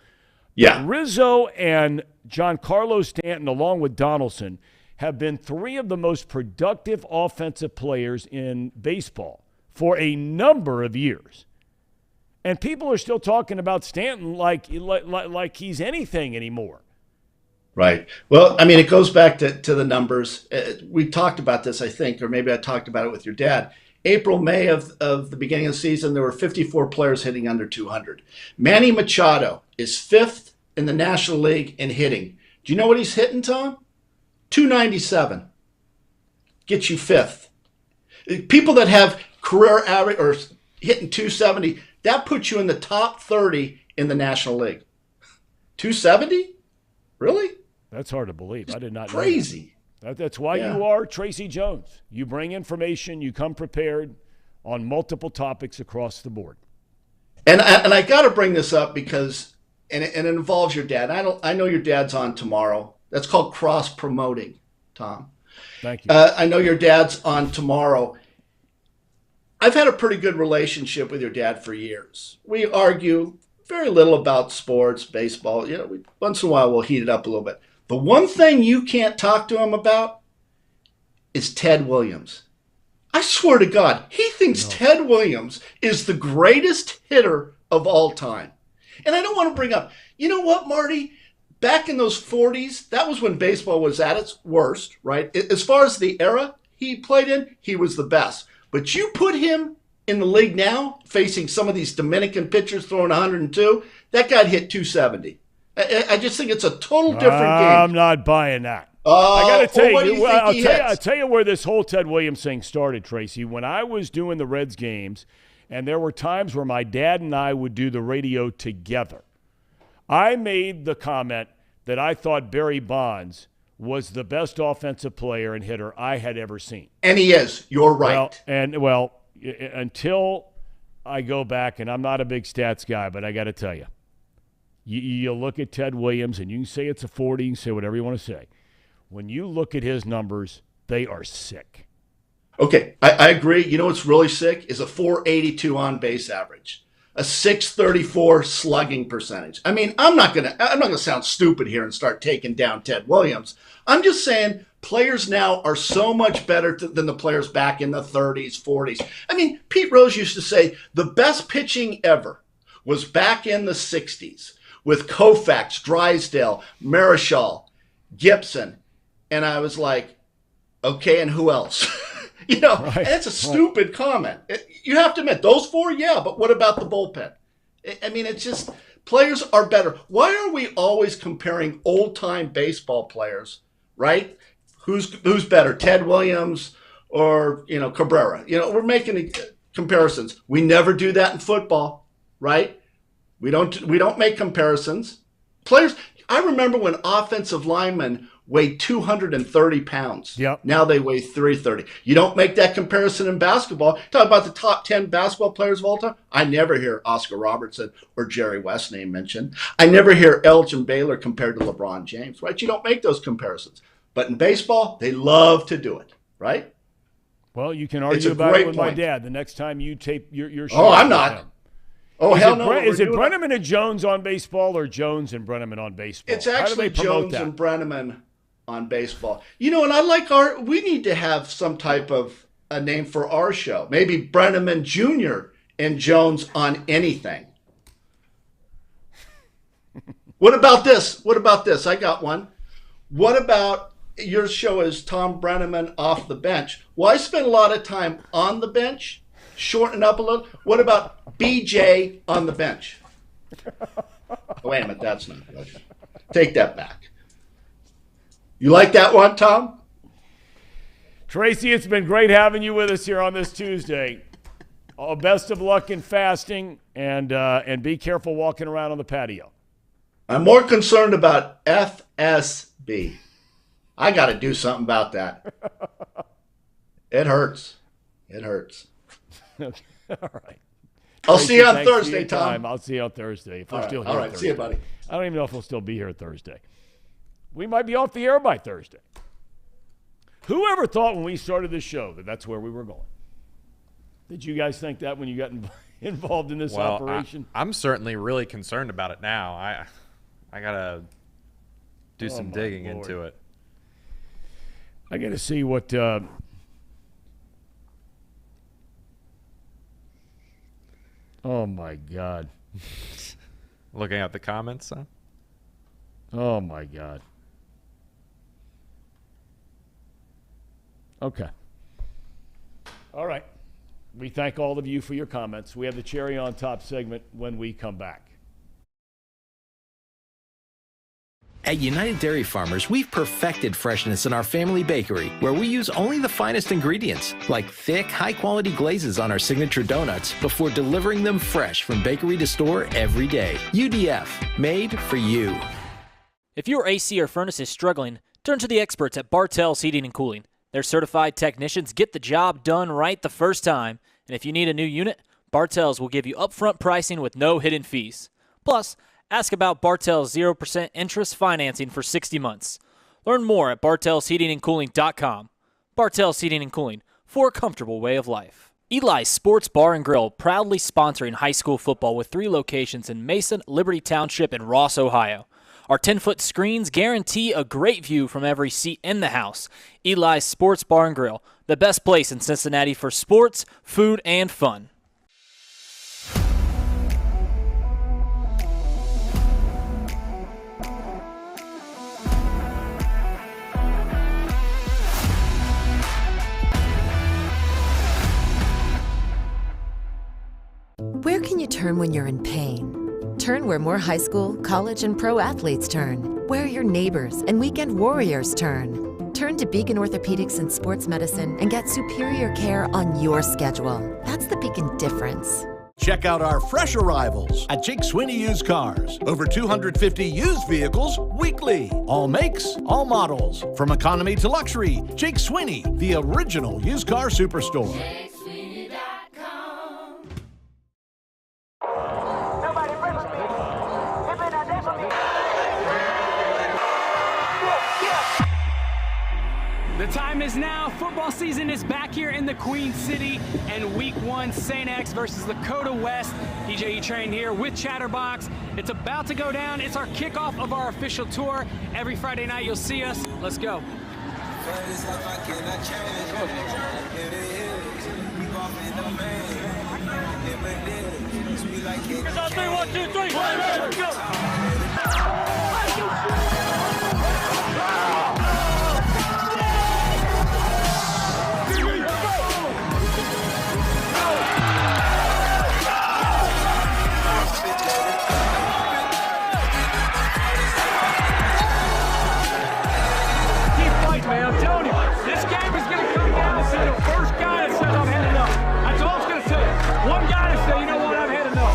Yeah. Rizzo and Giancarlo Stanton, along with Donaldson, have been three of the most productive offensive players in baseball for a number of years. And people are still talking about Stanton like he's anything anymore. Right. Well, I mean, it goes back to the numbers. We talked about this, I think, or maybe I talked about it with your dad. April, May of the beginning of the season, there were 54 players hitting under 200. Manny Machado is 5th in the National League in hitting. Do you know what he's hitting, Tom? 297. Gets you 5th. People that have career average or hitting 270, that puts you in the top 30 in the National League. 270? Really? That's hard to believe. I did not know. Crazy. That's why you are Tracy Jones. You bring information. You come prepared on multiple topics across the board. And I got to bring this up because it involves your dad. I know your dad's on tomorrow. That's called cross promoting, Tom. Thank you. I know your dad's on tomorrow. I've had a pretty good relationship with your dad for years. We argue very little about sports, baseball. You know, once in a while we'll heat it up a little bit. The one thing you can't talk to him about is Ted Williams. I swear to God, he thinks Ted Williams is the greatest hitter of all time. And I don't want to bring up, you know what, Marty? Back in those 40s, that was when baseball was at its worst, right? As far as the era he played in, he was the best. But you put him in the league now, facing some of these Dominican pitchers throwing 102, that guy hit 270. I just think it's a total different game. I'm not buying that. I got to tell you, I'll tell you where this whole Ted Williams thing started, Tracy. When I was doing the Reds games, and there were times where my dad and I would do the radio together, I made the comment that I thought Barry Bonds was the best offensive player and hitter I had ever seen. And he is. You're right. Until I go back, and I'm not a big stats guy, but I got to tell you, you look at Ted Williams, and you can say it's a 40, you can say whatever you want to say. When you look at his numbers, they are sick. Okay, I agree. You know what's really sick is a 482 on base average, a 634 slugging percentage. I mean, I'm not gonna sound stupid here and start taking down Ted Williams. I'm just saying players now are so much better than the players back in the 30s, 40s. I mean, Pete Rose used to say the best pitching ever was back in the 60s with Koufax, Drysdale, Marichal, Gibson. And I was like, okay, and who else? You know, right, and it's a stupid comment. You have to admit, those four, yeah, but what about the bullpen? I mean, it's just, players are better. Why are we always comparing old-time baseball players, right? Who's better, Ted Williams or, you know, Cabrera? You know, we're making comparisons. We never do that in football, right? We don't make comparisons. Players, I remember when offensive linemen weighed 230 pounds. Yep. Now they weigh 330. You don't make that comparison in basketball. Talk about the top 10 basketball players of all time. I never hear Oscar Robertson or Jerry West's name mentioned. I never hear Elgin Baylor compared to LeBron James, right? You don't make those comparisons. But in baseball, they love to do it, right? Well, you can argue about it with my dad the next time you tape your show. Oh, I'm not. Him. Oh, hell no. Is it Brennaman and Jones on baseball or Jones and Brennaman on baseball? It's actually Jones and Brennaman on baseball. You know, and I like we need to have some type of a name for our show. Maybe Brennaman Jr. and Jones on anything. What about this? I got one. What about your show is Thom Brennaman off the bench? Well, I spend a lot of time on the bench. Shorten up a little. What about BJ on the bench? Wait a minute, that's not good. Take that back. You like that one, Tom? Tracy, it's been great having you with us here on this Tuesday. Best of luck in fasting, and be careful walking around on the patio. I'm more concerned about FSB. I got to do something about that. It hurts. It hurts. Okay. All right. I'll see you on Thursday, Tom. I'll see you on Thursday. If we're still here. All right. See you, buddy. I don't even know if we'll still be here Thursday. We might be off the air by Thursday. Whoever thought when we started this show that that's where we were going? Did you guys think that when you got involved in this operation? I'm certainly really concerned about it now. I gotta do some digging into it. I gotta see what. Oh my God! Looking at the comments, huh? Oh my God! Okay. All right. We thank all of you for your comments. We have the cherry on top segment when we come back. At United Dairy Farmers, we've perfected freshness in our family bakery, where we use only the finest ingredients, like thick, high-quality glazes on our signature donuts, before delivering them fresh from bakery to store every day. UDF, made for you. If your AC or furnace is struggling, turn to the experts at Bartell's Heating and Cooling. Their certified technicians get the job done right the first time, and if you need a new unit, Bartell's will give you upfront pricing with no hidden fees. Plus, ask about Bartell's 0% interest financing for 60 months. Learn more at bartellsheatingandcooling.com. Bartell's Heating and Cooling, for a comfortable way of life. Eli's Sports Bar and Grill, proudly sponsoring high school football with 3 locations in Mason, Liberty Township, and Ross, Ohio. Our 10-foot screens guarantee a great view from every seat in the house. Eli's Sports Bar and Grill, the best place in Cincinnati for sports, food, and fun. Where can you turn when you're in pain? Turn where more high school, college, and pro athletes turn. Where your neighbors and weekend warriors turn. Turn to Beacon Orthopedics and Sports Medicine and get superior care on your schedule. That's the Beacon difference. Check out our fresh arrivals at Jake Sweeney Used Cars. Over 250 used vehicles weekly. All makes, all models. From economy to luxury, Jake Sweeney, the original used car superstore. The time is now. Football season is back here in the Queen City, and week 1, St. X versus Lakota West. DJ E-Train here with Chatterbox. It's about to go down. It's our kickoff of our official tour. Every Friday night you'll see us. Let's go. 3, 1, 2, 3. Go. Man, I'm telling you, this game is going to come down to the first guy that says I'm had enough. That's all it's going to say. One guy to say, you know what, I've had enough.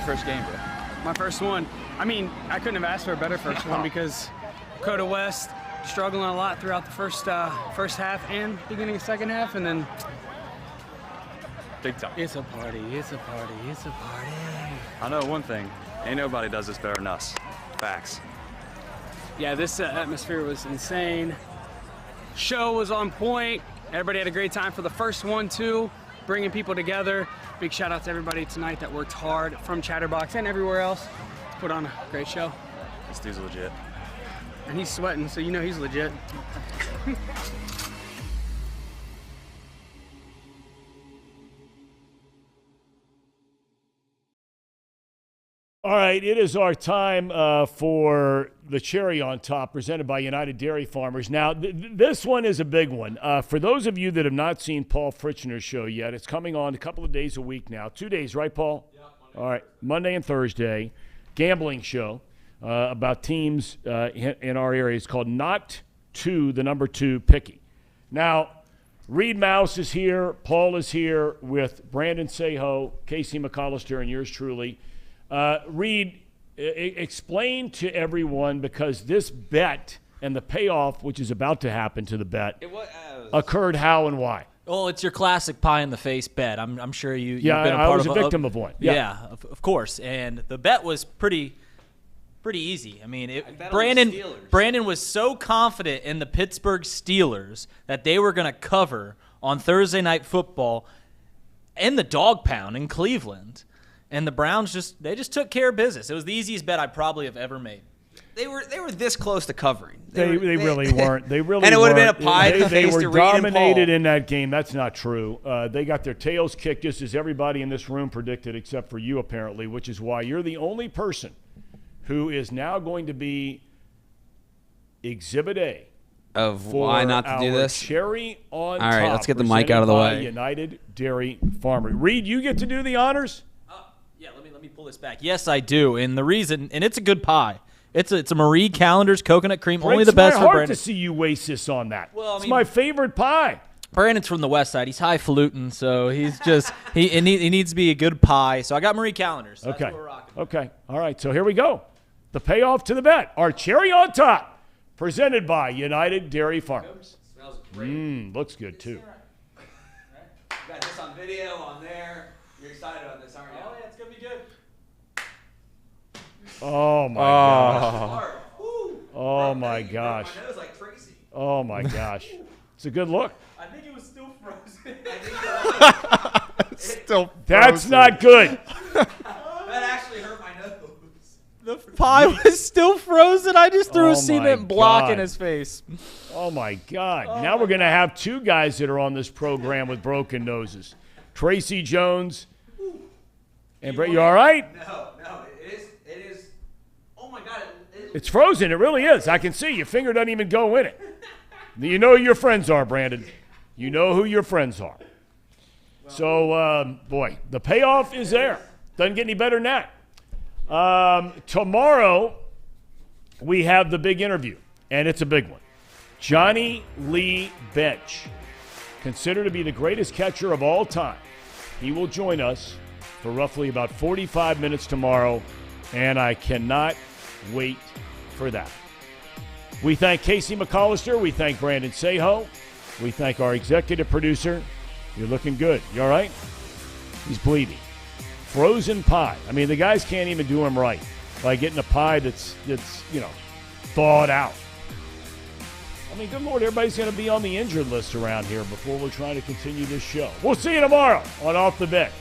First game, bro. My first one. I mean, I couldn't have asked for a better first one because Dakota West struggling a lot throughout the first half and beginning of second half, and then big time. It's a party. It's a party. It's a party. I know one thing. Ain't nobody does this better than us. Facts. Yeah, this atmosphere was insane. Show was on point. Everybody had a great time for the first one, too. Bringing people together. Big shout out to everybody tonight that worked hard from Chatterbox and everywhere else. Put on a great show. This dude's legit. And he's sweating, so you know he's legit. All right, it is our time for the cherry on top, presented by United Dairy Farmers. Now, this one is a big one. For those of you that have not seen Paul Fritchner's show yet, it's coming on a couple of days a week now. 2 days, right, Paul? Yeah. All right, Monday and Thursday. Gambling show about teams in our area. It's called Not To, the number 2, Picky. Now, Reed Mouse is here. Paul is here with Brandon Seho, Casey McAllister, and yours truly. Reed, explain to everyone, because this bet and the payoff, which is about to happen to the bet, occurred how and why. Well, it's your classic pie in the face bet. I'm sure you've been a part I was of a victim of one. Yeah, of course. And the bet was pretty easy. I mean, Brandon was so confident in the Pittsburgh Steelers that they were going to cover on Thursday Night Football in the dog pound in Cleveland. And the Browns just took care of business. It was the easiest bet I probably have ever made. They were this close to covering. They really weren't. They really and it would have weren't. been a pie to the face to Reed and Paul. They were dominated in that game. That's not true. They got their tails kicked, just as everybody in this room predicted, except for you apparently, which is why you're the only person who is now going to be Exhibit A of why not to do this. Cherry on top. All right, let's get the mic out of the way. United Dairy Farmer. Reed, you get to do the honors. Yeah, let me pull this back. Yes, I do. And the reason, and it's a good pie. It's a Marie Callender's coconut cream, only the best for Brandon. It's my heart to see you waste this on that. Well, it's my favorite pie. Brandon's from the West Side. He's highfalutin, so he's just he needs to be a good pie. So I got Marie Callender's. So okay. That's what we're rocking. Okay. All right. So here we go. The payoff to the bet. Our cherry on top, presented by United Dairy Farmers. Smells great. Looks good too. You got this on video on there. You're excited about this, aren't you? Oh yeah, it's gonna be good. Oh my gosh. Oh my gosh. My nose like Tracy. Oh my gosh. It's a good look. I think it was still frozen. Still frozen. That's not good. That actually hurt my nose. The pie was still frozen. I just threw a cement block in his face. Oh my God. Now we're going to have 2 guys that are on this program with broken noses. Tracy Jones and Brady. You all right? No. It is. Oh my God. It's frozen. It really is. I can see your finger doesn't even go in it. You know who your friends are, Brandon. You know who your friends are. So, boy, the payoff is there. Doesn't get any better than that. Tomorrow, we have the big interview, and it's a big one. Johnny Lee Bench, considered to be the greatest catcher of all time. He will join us for roughly about 45 minutes tomorrow, and I cannot wait for that. We thank Casey McAllister. We thank Brandon Seho. We thank our executive producer. You're looking good. You all right? He's bleeding. Frozen pie. I mean, the guys can't even do him right by getting a pie that's thawed out. I mean, good Lord, everybody's going to be on the injured list around here before we're trying to continue this show. We'll see you tomorrow on Off the Bench.